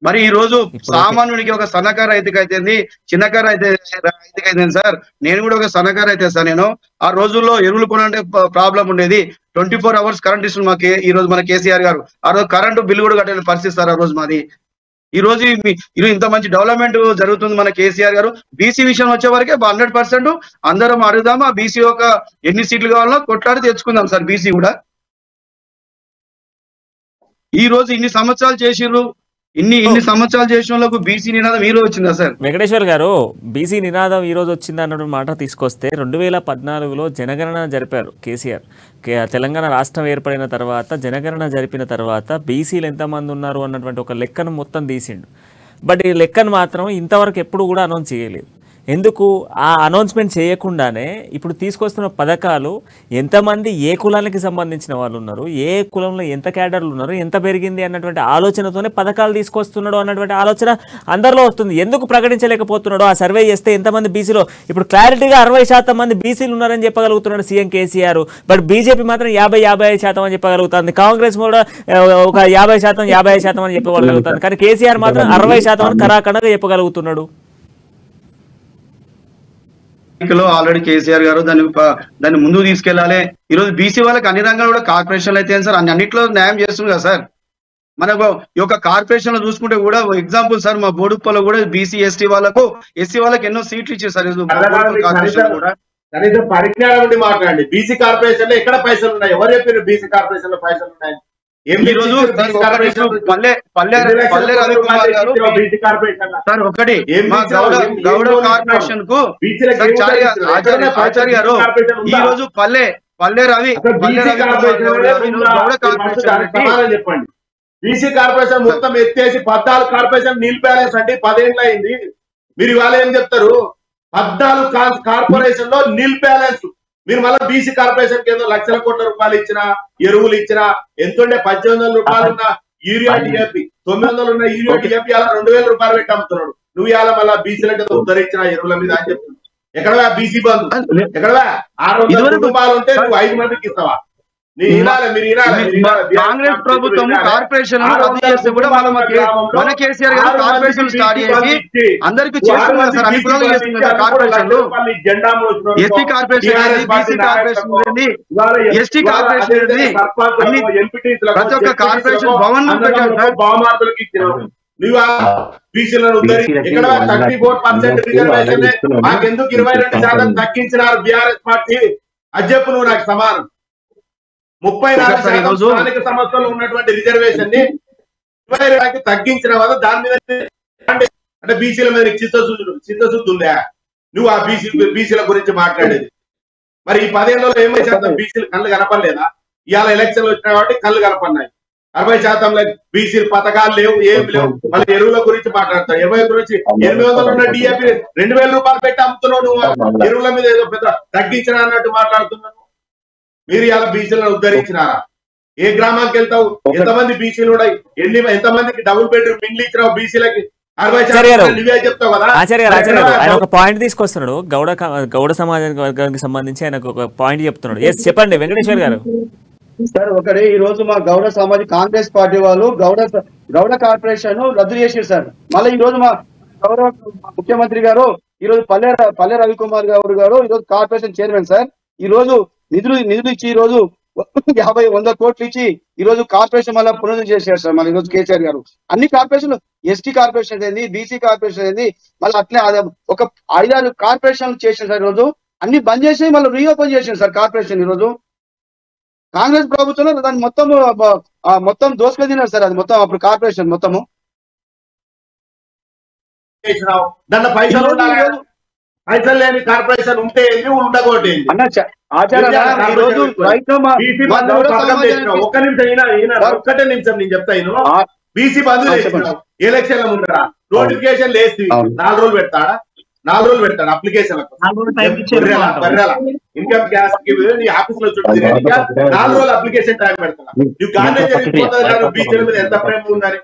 మరి ఈ రోజు సామాన్యునికి ఒక సన్నకారు రైతుకైతేంది, చిన్నకారు రైతుకైతే సార్, నేను కూడా ఒక సన్నకారు అయితే సార్. నేను ఆ రోజుల్లో ఎరువులు కొనంటే ప్రాబ్లం ఉండేది. 24 hours కరెంట్ ఇస్తుంది ఈ రోజు మన కేసీఆర్ గారు. ఆ రోజు కరెంటు బిల్లు కూడా కట్టే పరిస్థితి సార్ ఆ రోజు మాది. ఈ రోజు ఇంత మంచి డెవలప్మెంట్ జరుగుతుంది మన కేసీఆర్ గారు. బీసీ విషయం వచ్చే వరకే 100% అందరం అడుగుదాం. ఆ బీసీ ఒక ఎన్ని సీట్లు కావాలో కొట్లాడి తెచ్చుకుందాం సార్. బీసీ కూడా ఈ రోజు ఇన్ని సంవత్సరాలు చేసిర్రు, ఇన్ని సంవత్సరాలు చేసిన వాళ్ళకు బీసీ నినాదం ఈ రోజు వచ్చిందా సార్? వెంకటేశ్వర్ గారు, బీసీ నినాదం ఈ రోజు వచ్చింది అన్న మాట తీసుకొస్తే 2014లో జనగణన జరిపారు కేసీఆర్. తెలంగాణ రాష్ట్రం ఏర్పడిన తర్వాత జనగణన జరిపిన తర్వాత బీసీలు ఎంతమంది ఉన్నారు అన్నటువంటి ఒక లెక్కను మొత్తం తీసిండు. బట్ ఈ లెక్కను మాత్రం ఇంతవరకు ఎప్పుడు కూడా అనౌన్స్ చేయలేదు. ఎందుకు ఆ అనౌన్స్మెంట్ చేయకుండానే ఇప్పుడు తీసుకొస్తున్న పథకాలు ఎంతమంది ఏ కులానికి సంబంధించిన వాళ్ళు ఉన్నారు, ఏ కులంలో ఎంత క్యాడర్లు ఉన్నారు, ఎంత పెరిగింది అన్నటువంటి ఆలోచనతోనే పథకాలు తీసుకొస్తున్నాడు అన్నటువంటి ఆలోచన అందరిలో వస్తుంది. ఎందుకు ప్రకటించలేకపోతున్నాడు? ఆ సర్వే చేస్తే ఎంతమంది బీసీలో ఇప్పుడు క్లారిటీగా 60% మంది బీసీలు ఉన్నారని చెప్పగలుగుతున్నాడు సీఎం కేసీఆర్. బట్ బీజేపీ మాత్రం 50-55% అని చెప్పగలుగుతుంది. కాంగ్రెస్ కూడా ఒక 50%-55% అని చెప్పగలుగుతుంది. కానీ కేసీఆర్ మాత్రం 60% అని కరాఖండగా చెప్పగలుగుతున్నాడు. ఆల్రెడీ కేసీఆర్ గారు దాన్ని ముందుకు తీసుకెళ్లాలి. ఈ రోజు బీసీ వాళ్ళకి అన్ని రంగాలు కూడా కార్పొరేషన్లు అయితే సార్ అన్నింటిలో న్యాయం చేస్తుంది కదా సార్. మనకు ఈ యొక్క కార్పొరేషన్ లో చూసుకుంటే కూడా ఎగ్జాంపుల్ సార్, మా బోడుప్పలో కూడా బీసీ ఎస్సీ వాళ్ళకి ఎన్నో సీట్లు ఇచ్చారు సార్. కనీసం పరిజ్ఞానం ఉండి మాట్లాడండి. బీసీ కార్పొరేషన్ లో ఎక్కడ పైసలు ఉన్నాయి? ఎవరు చెప్పారు బీసీ కార్పొరేషన్ లో పైసలు ఉన్నాయి? ఈ రోజు పల్లె రవికుమార్ గారు సార్ ఒకటి గౌడ కార్పొరేషన్ కు ఆచార్య గారు ఈ రోజు పల్లె రవి గౌడ కార్పొరేషన్ చెప్పండి. బీసీ కార్పొరేషన్ మొత్తం ఎత్తేసి 14 కార్పొరేషన్ నీల్ బ్యాలెన్స్ అంటే 10 ఏళ్ళు అయింది. మీరు ఇవాళ ఏం చెప్తారు? 14 కార్పొరేషన్ లో నీల్ బ్యాలెన్స్. మీరు మళ్ళీ బీసీ కార్పొరేషన్ కి ఏదో లక్షల కోట్ల రూపాయలు ఇచ్చినా, ఎరువులు ఇచ్చినా, ఎంతుండే 1800 రూపాయలు ఉన్న యూరియా డిఏపి, 900 ఉన్న యూరియా డిఏపి అలా 2000 రూపాయలు పెట్టి అమ్ముతున్నాడు. నువ్వు ఇవాళ మళ్ళీ బీసీలకు ఉద్ధరించిన ఎరువుల మీద అని చెప్తున్నావు. ఎక్కడవా బీసీ బంధు? ఎక్కడవా 600 కుటుంబాలు ఉంటే నువ్వు 5 మందికి ఇస్తావా? కాంగ్రెస్ ప్రభుత్వం కార్పొరేషన్ రద్దు చేస్తే కూడా మన కేసీఆర్ గారు కార్పొరేషన్ స్టార్ట్ చేసి అందరికి చేస్తున్నారు సార్. అన్ని కులాలు చేస్తున్నారు కార్పొరేషన్లు. ST corporation, BC corporation, ST corporation, ప్రతి ఒక్క కార్పొరేషన్ భవన్ పెట్టారు సార్. బహుమార్పులకు ఇచ్చినావు. నువ్వు బీసీలను ఇక్కడ 34% రిజర్వేషన్ మాకెందుకు 22% తగ్గించినారు బీఆర్ఎస్ పార్టీ? అది చెప్పు నువ్వు నాకు సమానం. 34% స్థానిక సంస్థల్లో ఉన్నటువంటి రిజర్వేషన్ ని 22 తగ్గించిన వల్ల దాని మీద అంటే బీసీల మీద చిత్తశుద్ధి ఉందా? నువ్వు ఆ బీసీల గురించి మాట్లాడేది. మరి ఈ 10 ఏళ్లలో ఏమైనా బీసీలు కళ్ళు కనపడలేదా? ఇవాళ ఎలక్షన్లు వచ్చినా కాబట్టి కళ్ళు కనపడినాయి. 60% బీసీలు పథకాలు లేవు, ఏం లేవు. మళ్ళీ ఎరువుల గురించి మాట్లాడతావు. ఎరువుల గురించి 800 ఉన్న డిఏపి 2000 రూపాయలు పెట్టి అమ్ముతున్నావు. నువ్వు ఎరువుల మీద ఏదో పెద్ద తగ్గించిన అన్నట్టు మాట్లాడుతున్నావు. మీరు ఇలా బీసీలను ఉద్ధరించినారా? ఏ గ్రామానికి వెళ్తావు? ఎంతమంది బీసీలు ఉన్నాయి? ఎంతమందికి డబుల్ బెడ్రూమ్ ఇండ్లు ఇచ్చినావు బీసీలకి? 60% నువ్వే చెప్తావు కదా. ఆచార్య ఆయన ఒక పాయింట్ తీసుకొస్తున్నాడు. గౌడ సమాజానికి సంబంధించి ఆయన ఒక పాయింట్ చెప్తున్నాడు. చెప్పండి వెంకటేశ్వర్ గారు. సార్ ఒకటి ఈ రోజు మా గౌడ సమాజం కాంగ్రెస్ పార్టీ వాళ్ళు గౌడ కార్పొరేషన్ రద్దు చేసారు సార్. మళ్ళీ ఈ రోజు మా గౌరవ ముఖ్యమంత్రి గారు ఈ రోజు పల్లె రవికుమార్ గారు ఈ రోజు కార్పొరేషన్ చైర్మన్ సార్. ఈ రోజు నిధులు ఇచ్చి ఈ రోజు 50-100 కోట్లు ఇచ్చి ఈ రోజు కార్పొరేషన్ మళ్ళీ పునరుద్ధరణ చేశారు సార్. మళ్ళీ ఈ రోజు కేసీఆర్ గారు అన్ని కార్పొరేషన్లు, ఎస్టీ కార్పొరేషన్ ఏంది, బీసీ కార్పొరేషన్ ఏంది, మళ్ళీ అట్లే ఒక 5-6 కార్పొరేషన్లు చేశారు సార్. ఈ రోజు అన్ని బంద్ చేసి మళ్ళీ రీఓపెన్ చేశారు సార్ కార్పొరేషన్. ఈ రోజు కాంగ్రెస్ ప్రభుత్వంలో దాన్ని మొత్తం దోసుకొని తిన్నారు సార్. అది మొత్తం అప్పుడు కార్పొరేషన్ మొత్తము దాంట్లో పైసలు లేని కార్పొరేషన్ ఉంటే ఉండకూడదు. ఒక్కటే నిమిషం నేను చెప్తా. బీసీ బంధు ఎలక్షన్ల ముందర నోటిఫికేషన్ లేసి 4 రోజులు పెడతాడా? 4 రోజులు పెడతాడు అప్లికేషన్. 4 రోజులు టైం ఇచ్చారు. ఇన్కమ్ గ్యాస్ కి నీ ఆఫీస్ లో చుట్టూ 4 రోజులు అప్లికేషన్ టైం పెడతా. నువ్వు గాంధీ జరిగిపోతుంది బీసీల మీద ఎంత ప్రేమ ఉందని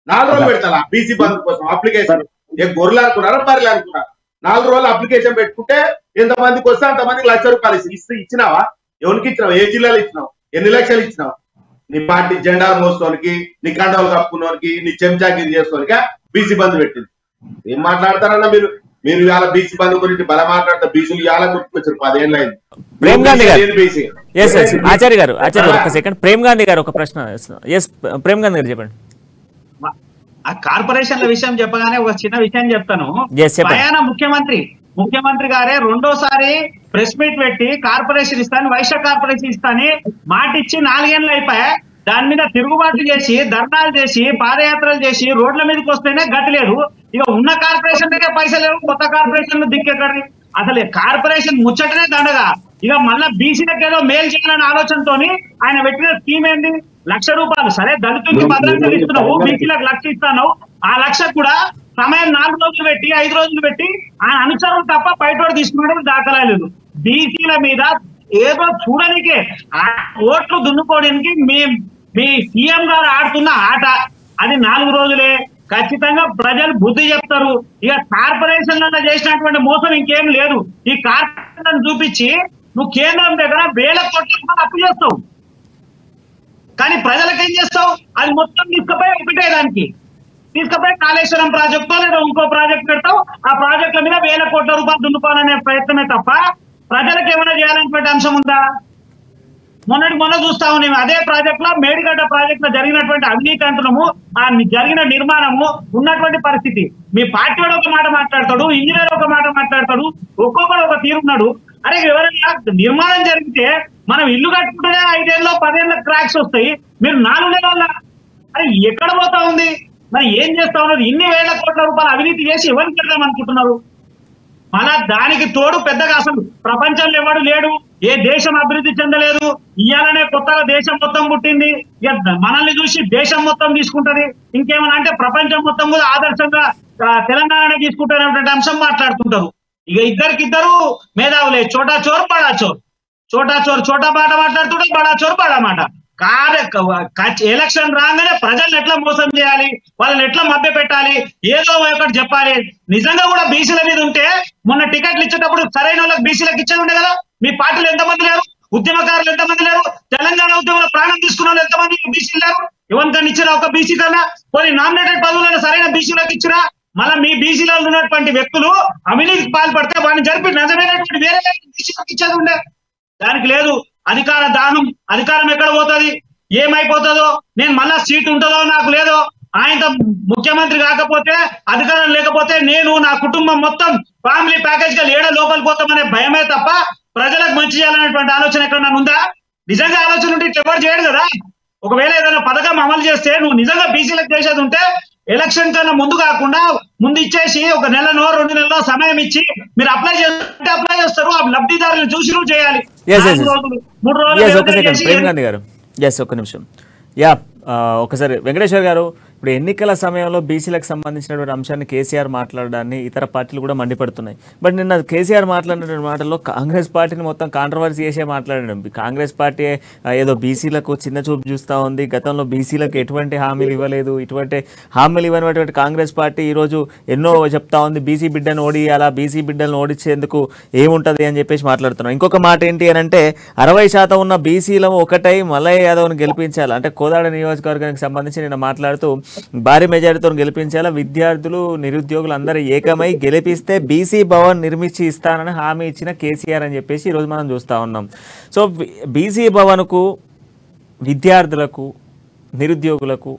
4 రోజులు పెడతా బీసీ బంధు కోసం అప్లికేషన్. ఏ గొర్రెలు అనుకున్నారా బర్రెలు అనుకున్నారా? 4 రోజులు అప్లికేషన్ పెట్టుకుంటే ఎంతమందికి వస్తే అంతమందికి ₹1,00,000 ఇచ్చినావా? ఎవరికి ఇచ్చినావు? ఏ జిల్లాలో ఇచ్చినావు? ఎన్ని లక్షలు ఇచ్చినావు? నీ పార్టీ జెండా మోసుకోనికి, నీ కండవలు కప్పుకున్నోనికి, నీ చెంచాగిరి చేసుకోనిక బీసీ బంధు పెట్టింది. ఏం మాట్లాడతారన్నా మీరు? మీరు ఇవాళ బీసీ బంధు గురించి బల మాట్లాడతారు. బీసీలు ఇవాళ గుర్తుకొచ్చారు 10 ఏళ్ళు అయింది. ప్రేమ్ గాంధీ గారు, ఆచార్య గారు ఒక సెకండ్. ప్రేమ్ గాంధీ గారు ఒక ప్రశ్న. ప్రేమ్ గాంధీ గారు చెప్పండి. ఆ కార్పొరేషన్ల విషయం చెప్పగానే ఒక చిన్న విషయం చెప్తాను. స్వయాన ముఖ్యమంత్రి గారే రెండోసారి ప్రెస్ మీట్ పెట్టి కార్పొరేషన్ ఇస్తాను, వైశ్య కార్పొరేషన్ ఇస్తాను మాట ఇచ్చి 4 ఏళ్ళు అయిపోయా. దాని మీద తిరుగుబాటు చేసి, ధర్నాలు చేసి, పాదయాత్రలు చేసి రోడ్ల మీదకి వస్తేనే గట్లేదు. ఇక ఉన్న కార్పొరేషన్ పైసలు లేవు, కొత్త కార్పొరేషన్ దిక్కెక్కడి. అసలు కార్పొరేషన్ ముచ్చటనే దండగా. ఇక మళ్ళా బీసీలకు ఏదో మేలు చేయాలనే ఆలోచనతో ఆయన పెట్టిన స్కీమ్ ఏంది? ₹1,00,000. సరే దళితులకి భద్రతలు ఇస్తున్నావు, బీసీలకు 1,00,000 ఇస్తాను. ఆ 1,00,000 కూడా సమయం 4 రోజులు పెట్టి 5 రోజులు పెట్టి ఆయన అనుచరులు తప్ప బయట తీసుకున్నాడు దాఖలాలేదు. బీసీల మీద ఏదో చూడనికే ఓట్లు దున్నుకోవడానికి మీ సీఎం గారు ఆడుతున్న ఆట అది 4 రోజులే. ఖచ్చితంగా ప్రజలు బుద్ధి చెప్తారు. ఇక కార్పొరేషన్లలో చేసినటువంటి మోసం ఇంకేం లేదు. ఈ కార్పొరేషన్ చూపించి నువ్వు కేంద్రం దగ్గర వేల కోట్ల అప్పు చేస్తావు, కానీ ప్రజలకు ఏం చేస్తావు? అది మొత్తం తీసుకుపోయి ఒకటే దానికి తీసుకుపోయి కాళేశ్వరం ప్రాజెక్టు లేదా ఇంకో ప్రాజెక్ట్ పెడతావు. ఆ ప్రాజెక్టుల మీద వేల కోట్ల రూపాయలు దున్నుకోవాలనే ప్రయత్నమే తప్ప ప్రజలకు ఏమైనా చేయాలనేటువంటి అంశం ఉందా? మొన్న చూస్తా ఉన్నాం అదే ప్రాజెక్ట్ లో, మేడిగడ్డ ప్రాజెక్ట్ లో జరిగినటువంటి అవినీతి అంటున్నాము, ఆ జరిగిన నిర్మాణము ఉన్నటువంటి పరిస్థితి. మీ పార్టీ వాడు ఒక మాట మాట్లాడతాడు, ఇంజనీర్ ఒక మాట మాట్లాడతాడు, ఒక్కొక్కడు ఒక తీరున్నాడు. అరే ఎవరైనా నిర్మాణం జరిగితే మనం ఇల్లు కట్టుకుంటేనే 5 ఏళ్ళలో 10 ఏళ్ళ క్రాక్స్ వస్తాయి. మీరు 4 నెలల అరే ఎక్కడ పోతా ఉంది? మరి ఏం చేస్తా ఉన్నారు? ఇన్ని వేల కోట్ల రూపాయలు అవినీతి చేసి ఎవరికి పెడదాం అనుకుంటున్నారు? మన దానికి తోడు పెద్దగా అసలు ప్రపంచంలో ఎవడు లేడు, ఏ దేశం అభివృద్ధి చెందలేదు. ఇయ్యాలనే కొత్తగా దేశం మొత్తం పుట్టింది. మనల్ని చూసి దేశం మొత్తం తీసుకుంటది. ఇంకేమన్నా అంటే ప్రపంచం మొత్తం కూడా ఆదర్శంగా తెలంగాణనే తీసుకుంటారనేటువంటి అంశం మాట్లాడుతుంటారు. ఇక ఇద్దరికిద్దరు మేధావులే. చోటా చోర్ బడా చోర్, చోటా చోర్ చోటా మాట మాట్లాడుతుంటే బడా చోర్ బడా మాట. ఎలక్షన్ రాగానే ప్రజల్ని ఎట్లా మోసం చేయాలి, వాళ్ళని ఎట్లా మభ్య పెట్టాలి, ఏదో ఒకటి చెప్పాలి. నిజంగా కూడా బీసీల మీద ఉంటే మొన్న టికెట్లు ఇచ్చేటప్పుడు సరైన వాళ్ళకి బీసీలకు ఇచ్చేది ఉండే కదా. మీ పార్టీలు ఎంతమంది లేరు? ఉద్యమకారులు ఎంతమంది లేరు? తెలంగాణ ఉద్యమంలో ప్రాణం తీసుకున్న వాళ్ళు ఎంతమంది బీసీలు లేరు? ఎవరికన్నా ఇచ్చినా ఒక బీసీ కన్నా కొన్ని నామినేటెడ్ పదవులను సరైన బీసీలకు ఇచ్చినా మళ్ళీ మీ బీసీలో ఉన్నటువంటి వ్యక్తులు అవినీతికి పాల్పడితే వాడిని జరిపి నిజమైనటువంటి వేరే బీసీలకు ఇచ్చేది ఉండే. దానికి లేదు. అధికార దాహం, అధికారం ఎక్కడ పోతుంది, ఏమైపోతుందో, నేను మళ్ళా సీట్ ఉంటుందో నాకు లేదో, ఆయనతో ముఖ్యమంత్రి కాకపోతే అధికారం లేకపోతే నేను నా కుటుంబం మొత్తం ఫ్యామిలీ ప్యాకేజ్ గా లేడ లోపలికి పోతామనే భయమే తప్ప ప్రజలకు మంచి చేయాలనేటువంటి ఆలోచన ఎక్కడన్నా ఉందా? నిజంగా ఆలోచన ఉంటే ఎవరు చేయడు కదా. ఒకవేళ ఏదైనా పథకం అమలు చేస్తే నువ్వు నిజంగా బీసీలకు చేసేది ఉంటే ఎలక్షన్ కన్నా ముందు కాకుండా ముందు ఇచ్చేసి 1 నెలనో 2 నెలలో సమయం ఇచ్చి మీరు అప్లై చేస్తే అప్లై చేస్తారు. ఆ లబ్ధిదారులను చూసి నువ్వు చేయాలి. 3 రోజులు. ప్రేమ్ గాంధీ గారు ఒక్క నిమిషం. ఒకసారి వెంకటేశ్వర్ గారు, ఇప్పుడు ఎన్నికల సమయంలో బీసీలకు సంబంధించినటువంటి అంశాన్ని కేసీఆర్ మాట్లాడడాన్ని ఇతర పార్టీలు కూడా మండిపడుతున్నాయి. బట్ నిన్న కేసీఆర్ మాట్లాడిన మాటల్లో కాంగ్రెస్ పార్టీని మొత్తం కాంట్రవర్సీ చేసే మాట్లాడడం. కాంగ్రెస్ పార్టీ ఏదో బీసీలకు చిన్న చూపు చూస్తూ ఉంది, గతంలో బీసీలకు ఎటువంటి హామీలు ఇవ్వలేదు, ఇటువంటి హామీలు ఇవ్వనటువంటి కాంగ్రెస్ పార్టీ ఈరోజు ఎన్నో చెప్తా ఉంది. బీసీ బిడ్డను ఓడియాలా, బీసీ బిడ్డలను ఓడించేందుకు ఏముంటుంది అని చెప్పేసి మాట్లాడుతున్నాం. ఇంకొక మాట ఏంటి అని అంటే 60% ఉన్న బీసీలో ఒకటై మల్లయ్య యాదవ్ను గెలిపించాలి అంటే కోదాడ నియోజకవర్గానికి సంబంధించి నిన్న మాట్లాడుతూ భారీ మెజారిటీతో గెలిపించాలా, విద్యార్థులు నిరుద్యోగులు అందరూ ఏకమై గెలిపిస్తే బీసీ భవన్ నిర్మించి ఇస్తానని హామీ ఇచ్చిన కేసీఆర్ అని చెప్పేసి ఈరోజు మనం చూస్తూ ఉన్నాం. సో బీసీ భవన్కు విద్యార్థులకు నిరుద్యోగులకు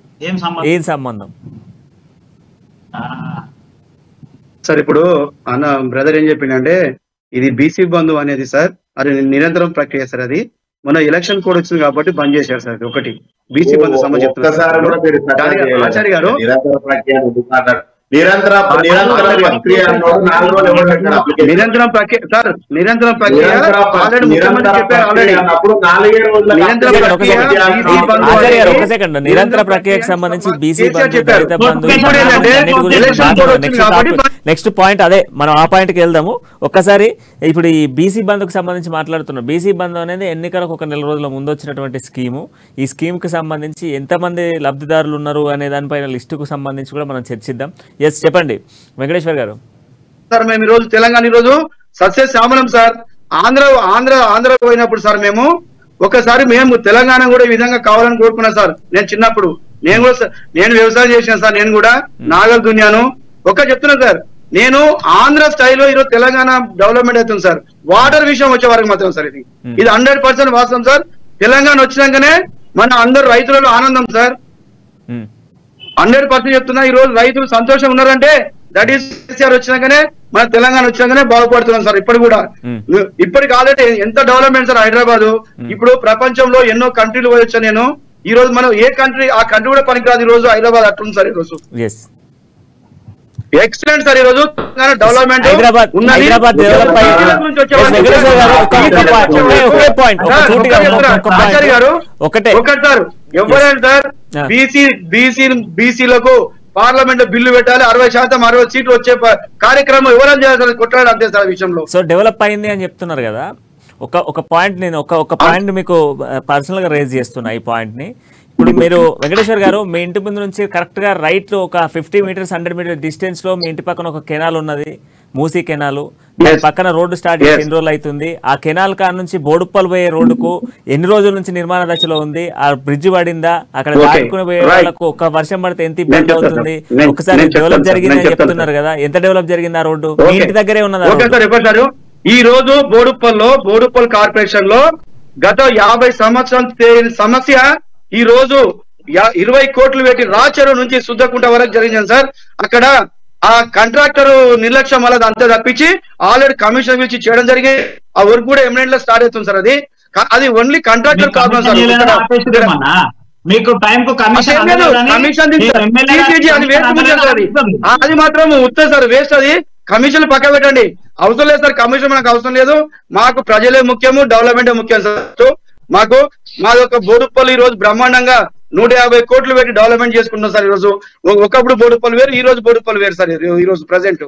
ఏం సంబంధం సార్? ఇప్పుడు అన్న బ్రదర్ ఏం చెప్పిండంటే ఇది బీసీ బంధు అనేది సార్ అది నిరంతరం ప్రక్రియ సార్. అది మొన్న ఎలక్షన్ కోడ్ వచ్చింది కాబట్టి బంద్ చేశారు సార్. ఒకటి బీసీ బంధు సంబంధించి ఆచార్య గారు నిరంతర ప్రక్రియ అన్నోడు 4 రోజులు ఎవరు పెట్టాడు అప్లికేషన్? నిరంతరం ప్రక్రియ సార్, నిరంతరం ప్రక్రియ ఆల్రెడీ ముఖ్యమంత్రి చెప్పారు. ఆల్రెడీ అన్నప్పుడు 4 రోజుల నిరంతర ప్రక్రియ ఒక సెకండ్ నిరంతర ప్రక్రియకు సంబంధించి బీసీ బంధు దళిత బంధు నెక్స్ట్ పాయింట్ అదే మనం ఆ పాయింట్ కి వెళ్దాము. ఒక్కసారి ఇప్పుడు ఈ బీసీ బంధుకు సంబంధించి మాట్లాడుతున్నాం. బీసీ బంధు అనేది ఎన్నికలకు ఒక నెల రోజుల ముందు వచ్చినటువంటి స్కీము. ఈ స్కీమ్ కి సంబంధించి ఎంతమంది లబ్ధిదారులు ఉన్నారు అనే దానిపైన లిస్టుకు సంబంధించి కూడా మనం చర్చిద్దాం. ఎస్ చెప్పండి వెంకటేశ్వర్ గారు. సార్ మేము ఈ రోజు తెలంగాణ ఈ రోజు సస్యశ్యామలం సార్. ఆంధ్ర పోయినప్పుడు సార్ ఒకసారి మేము తెలంగాణ కూడా ఈ విధంగా కావాలని కోరుకున్నా సార్. నేను చిన్నప్పుడు నేను వ్యవసాయం చేసిన సార్. నేను కూడా నాగల్ దున్యాను. చెప్తున్నా సార్, నేను ఆంధ్ర స్థాయిలో ఈరోజు తెలంగాణ డెవలప్మెంట్ అవుతుంది సార్. వాటర్ విషయం వచ్చే వరకు మాత్రం సార్ ఇది 100% వాస్తవం సార్. తెలంగాణ వచ్చినాకనే మన అందరు రైతులలో ఆనందం సార్. 100% చెప్తున్నా. ఈ రోజు రైతులు సంతోషం ఉన్నారంటే దట్ ఈస్ కేసీఆర్ వచ్చినాకనే మన తెలంగాణ వచ్చినాకనే బాగుపడుతున్నాం సార్. ఇప్పటికి ఆల్రెడీ ఎంత డెవలప్మెంట్ సార్ హైదరాబాద్. ఇప్పుడు ప్రపంచంలో ఎన్నో కంట్రీలు పోయొచ్చా నేను. ఈ రోజు మనం ఏ కంట్రీ ఆ కంట్రీ కూడా పనికిరాదు. ఈ రోజు హైదరాబాద్ అట్లుంది సార్. ఈ రోజు ఎక్సలెంట్ సార్. ఈ రోజు డెవలప్మెంట్ ఆచార్య గారు ఒకటి సార్. ఎవరైనా సార్ బీసీలకు పార్లమెంట్ లో బిల్లు పెట్టాలి, 60% 60 సీట్లు వచ్చే కార్యక్రమం ఎవరైనా చేయాలి, కొట్లాడు అంతే సార్ విషయంలో. సో డెవలప్ అయింది అని చెప్తున్నారు కదా. ఒక పాయింట్ నేను ఒక పాయింట్ మీకు పర్సనల్ గా రేజ్ చేస్తున్నా. ఈ పాయింట్ ని ఇప్పుడు మీరు వెంకటేశ్వర్ గారు మీ ఇంటి ముందు నుంచి కరెక్ట్ గా రైట్ ఒక 50 మీటర్స్ 100 మీటర్ డిస్టెన్స్ లో మీ ఇంటి పక్కన ఒక కెనాల్ ఉన్నది, మూసీ కెనాల్. పక్కన రోడ్డు స్టార్ట్ చేసి ఎన్ని రోజులు అవుతుంది? ఆ కెనాల్ కాడ నుంచి బోడుప్పల్ పోయే రోడ్డుకు ఎన్ని రోజుల నుంచి నిర్మాణ దశలో ఉంది? ఆ బ్రిడ్జ్ పడిందా? అక్కడ దాటుకుని పోయే వాళ్ళకు ఒక వర్షం పడితే ఎంత ఇబ్బంది అవుతుంది? ఒకసారి డెవలప్ జరిగిందని చెప్తున్నారు కదా, ఎంత డెవలప్ జరిగింది ఆ రోడ్డు? మీ ఇంటి దగ్గరే ఉన్నదా? ఈ రోజు బోడుప్పల్ కార్పొరేషన్ లో గత 50 సంవత్సరాల సమస్య ఈ రోజు 20 కోట్లు పెట్టి రాచెరు నుంచి శుద్ధకుంట వరకు జరిగింది సార్. అక్కడ ఆ కాంట్రాక్టర్ నిర్లక్ష్యం వల్ల అంతా తప్పించి ఆల్రెడీ కమిషన్ పిలిచి చేయడం జరిగింది. ఆ వర్క్ కూడా ఎమినెంట్ లో స్టార్ట్ అవుతుంది సార్. అది ఓన్లీ కాంట్రాక్టర్ ప్రాబ్లం సార్. మీకు టైం కు కమిషన్ అది మాత్రం ఉత్తర సార్, వేస్ట్. అది కమిషన్ పక్క పెట్టండి, అవసరం లేదు సార్. కమిషన్ మనకు అవసరం లేదు. మాకు ప్రజలే ముఖ్యము, డెవలప్మెంటే ముఖ్యం సార్. మాది ఒక బోడుప్పల్ ఈ రోజు బ్రహ్మాండంగా 150 కోట్లు పెట్టి డెవలప్మెంట్ చేసుకుంటాం సార్. ఈ రోజు ఒకప్పుడు బోడుప్పల్ వేరు, ఈ రోజు బోడుప్పల్ వేరు సార్. ఈ రోజు ప్రెసెంట్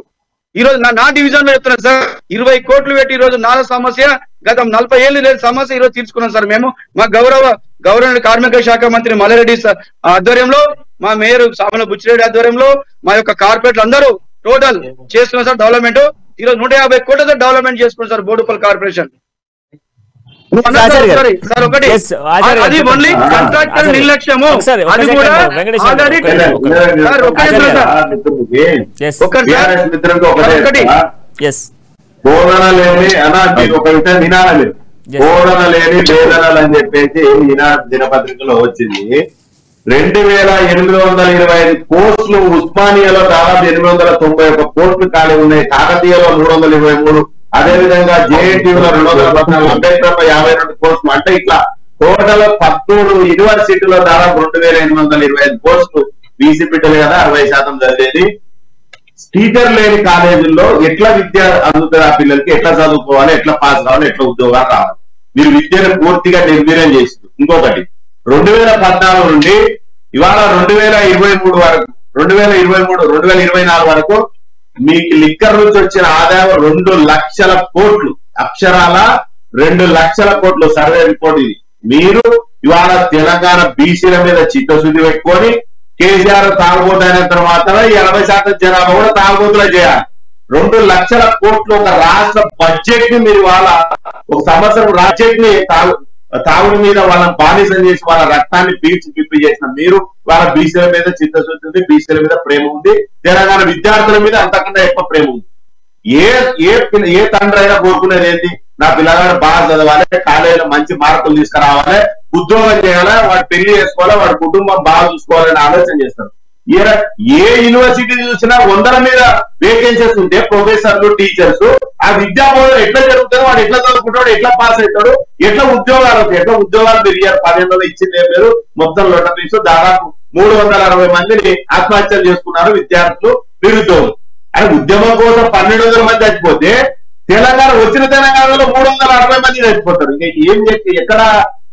ఈ రోజు నా డివిజన్ లో చెప్తున్నాను సార్. 20 కోట్లు పెట్టి ఈ రోజు నాలుగు సమస్య గత 40 ఏళ్ళు లేని సమస్య ఈ రోజు తీర్చుకున్నాం సార్. మేము మా గౌరవ కార్మిక శాఖ మంత్రి మల్లారెడ్డి సార్ ఆధ్వర్యంలో, మా మేయర్ సామల బుచ్చిరెడ్డి ఆధ్వర్యంలో, మా యొక్క కార్పొరేట్లు అందరూ టోటల్ చేస్తున్నాం సార్ డెవలప్మెంట్. ఈ రోజు 150 కోట్లతో డెవలప్మెంట్ చేసుకున్నాం సార్ బోడుప్పల్ కార్పొరేషన్. నిర్లక్ష్యము అది కూడా బోధన లేని ఒక విషయం వినాలి. బోధన లేని వేదనలు అని చెప్పేసి ఈనాడు దినపత్రికలో వచ్చింది. 2825 పోస్టులు ఉస్మానియాలో దాదాపు 891 పోస్టులు ఖాళీ ఉన్నాయి. కాకతీయలో 323, అదేవిధంగా జేఎన్టీయూలో 214, అంబేద్కర్ 52 పోస్టులు. అంటే ఇట్లా టోటల్ 13 యూనివర్సిటీలో దాదాపు 2825 పోస్టులు బీసీ బిడ్డలు కదా, 60% జరిగేది. టీచర్ లేని కాలేజీల్లో ఎట్లా విద్య అందుతుంది? ఆ పిల్లలకి ఎట్లా చదువుకోవాలి, ఎట్లా పాస్ కావాలి, ఎట్లా ఉద్యోగాలు రావాలి? మీరు విద్యను పూర్తిగా నిర్వీర్యం చేస్తుంది. ఇంకొకటి 2014 నుండి ఇవాళ 2023 వరకు 2024 వరకు మీకు లిక్కర్ నుంచి వచ్చిన ఆదాయం 2 లక్షల కోట్లు, అక్షరాల 2 లక్షల కోట్లు. సర్వే రిపోర్ట్ ఇది. మీరు ఇవాళ తెలంగాణ బీసీల మీద చిత్తశుద్ధి పెట్టుకొని కేసీఆర్ తాగుబోతు అయిన తర్వాత 80% జనాభా కూడా తాగుబోతులా చేయాలి. 2 లక్షల కోట్లు ఒక రాష్ట్ర బడ్జెట్ ని మీరు వాళ్ళ ఒక సంవత్సరం బడ్జెట్ ని తాగుడు మీద వాళ్ళని బానిసం చేసి వాళ్ళ రక్తాన్ని పీల్చి పిప్పి చేసిన మీరు వాళ్ళ బీసీల మీద చిత్తశుద్ధి ఉంది, బీసీల మీద ప్రేమ ఉంది, తెలంగాణ విద్యార్థుల మీద అంతకన్నా ఎక్కువ ప్రేమ ఉంది. ఏ తండ్రి అయినా కోరుకునేది ఏంటి? నా పిల్లగాడు బాగా చదవాలి, కాలేజీలో మంచి మార్కులు తీసుకురావాలి, ఉద్యోగం చేయాలి, వాడు పెళ్లి చేసుకోవాలి, వాడి కుటుంబం బాగా చూసుకోవాలని ఆలోచన చేస్తారు. ఏ యూనివర్సిటీ చూసినా 100ల మీద వేకెన్సీస్ ఉంటే ప్రొఫెసర్లు, టీచర్స్, ఆ విద్యా బోధన ఎట్లా జరుగుతుందో, వాడు ఎట్లా చదువుకుంటాడు, ఎట్లా పాస్ అవుతాడు, ఎట్లా ఉద్యోగాలు పెరిగారు? 10 ఇచ్చింది ఏం లేదు. మొత్తం లొట్ట ఫీజు దాదాపు 360 మందిని ఆత్మహత్యలు చేసుకున్నారు విద్యార్థులు. నిరుద్యోగులు. అని ఉద్యమం కోసం 1200 మంది చచ్చిపోతే తెలంగాణ వచ్చిన తెలంగాణలో 360 మంది చచ్చిపోతారు. ఇంకా ఏం చెప్పి ఎక్కడ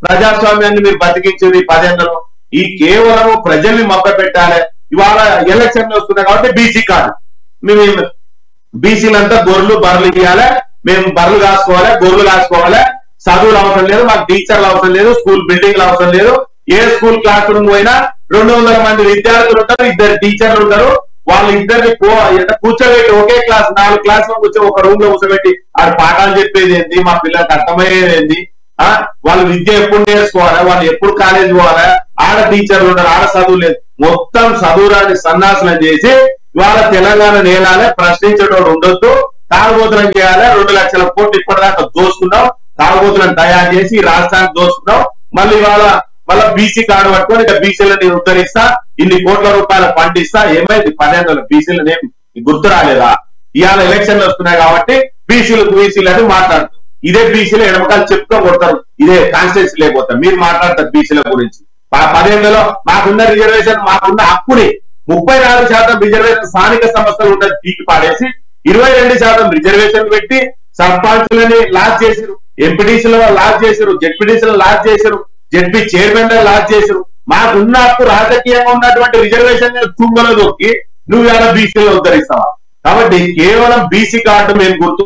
ప్రజాస్వామ్యాన్ని మీరు బతికించేది 10 ఏళ్లలో? ఈ కేవలం ప్రజల్ని మభ్య పెట్టాలి. ఇవాళ ఎలక్షన్లు వస్తున్నాయి కాబట్టి బీసీ కాదు, మేము బీసీలంతా గొర్రెలు బర్రెలు ఇవ్వాలి, మేము బర్రెలు కాసుకోవాలి, గొర్రెలు కాసుకోవాలి, చదువులు అవసరం లేదు, మాకు టీచర్లు అవసరం లేదు, స్కూల్ బిల్డింగ్లు అవసరం లేదు. ఏ స్కూల్ క్లాస్ రూమ్ పోయినా 200 మంది విద్యార్థులు ఉంటారు, 2 టీచర్లు ఉంటారు. వాళ్ళు ఇద్దరిని కూర్చోబెట్టి ఒకే క్లాస్ 4 క్లాస్ లో కూర్చొని ఒక రూమ్ లో కూర్చోబెట్టి ఆడ పాఠాలు చెప్పేది ఏంటి, మా పిల్లలకు అర్థమయ్యేది ఏంటి, వాళ్ళు విద్య ఎప్పుడు నేర్చుకోవాలి, వాళ్ళు ఎప్పుడు కాలేజ్ పోవాలి, ఆడ టీచర్లు ఉన్నారు, ఆడ చదువు లేదు. మొత్తం చదువురాని సన్నాసనం చేసి ఇవాళ తెలంగాణ నేలాలే, ప్రశ్నించేటోడు ఉండొద్దు, తాగుబోతులను చేయాలి. 2 లక్షల కోట్లు ఇప్పటిదాకా దోసుకున్నాం, తాగుబోతులను తయారు చేసి ఈ రాష్ట్రానికి దోసుకున్నాం. మళ్ళీ మళ్ళీ బీసీ కార్డు పట్టుకొని ఇక బీసీలని ఉద్ధరిస్తా, ఇన్ని కోట్ల రూపాయల ఫండ్ ఇస్తా. ఏమైంది 10 ఏళ్ళలో బీసీలను ఏం గుర్తు రాలేదా? ఇవాళ ఎలక్షన్లు వస్తున్నాయి కాబట్టి బీసీలు అని మాట్లాడుతారు. ఇదే బీసీలు ఎడమకాలు చెప్పుకో కొడతారు, ఇదే కాన్స్టిట్యూన్సీ లేకపోతారు. మీరు మాట్లాడతారు బీసీల గురించి. 10 ఏళ్లలో మాకున్న రిజర్వేషన్, మాకున్న హక్కుని 34% రిజర్వేషన్ స్థానిక సంస్థలు ఉన్నది పీకి పాడేసి 22% రిజర్వేషన్ పెట్టి సర్పంచులని లాస్ చేసిరు, ఎంపీటీసీలలో లాస్ చేసిరు, జెడ్పీటీసీలను లాస్ చేసిరు, జెడ్పీ చైర్మన్ లాస్ చేసిరు. మాకున్న హక్కు రాజకీయంగా ఉన్నటువంటి రిజర్వేషన్ తుంగలో దొక్కి నువ్వు ఎలా బీసీలో ఉద్ధరిస్తావా? కాబట్టి కేవలం బీసీ కార్డు మేము గుర్తు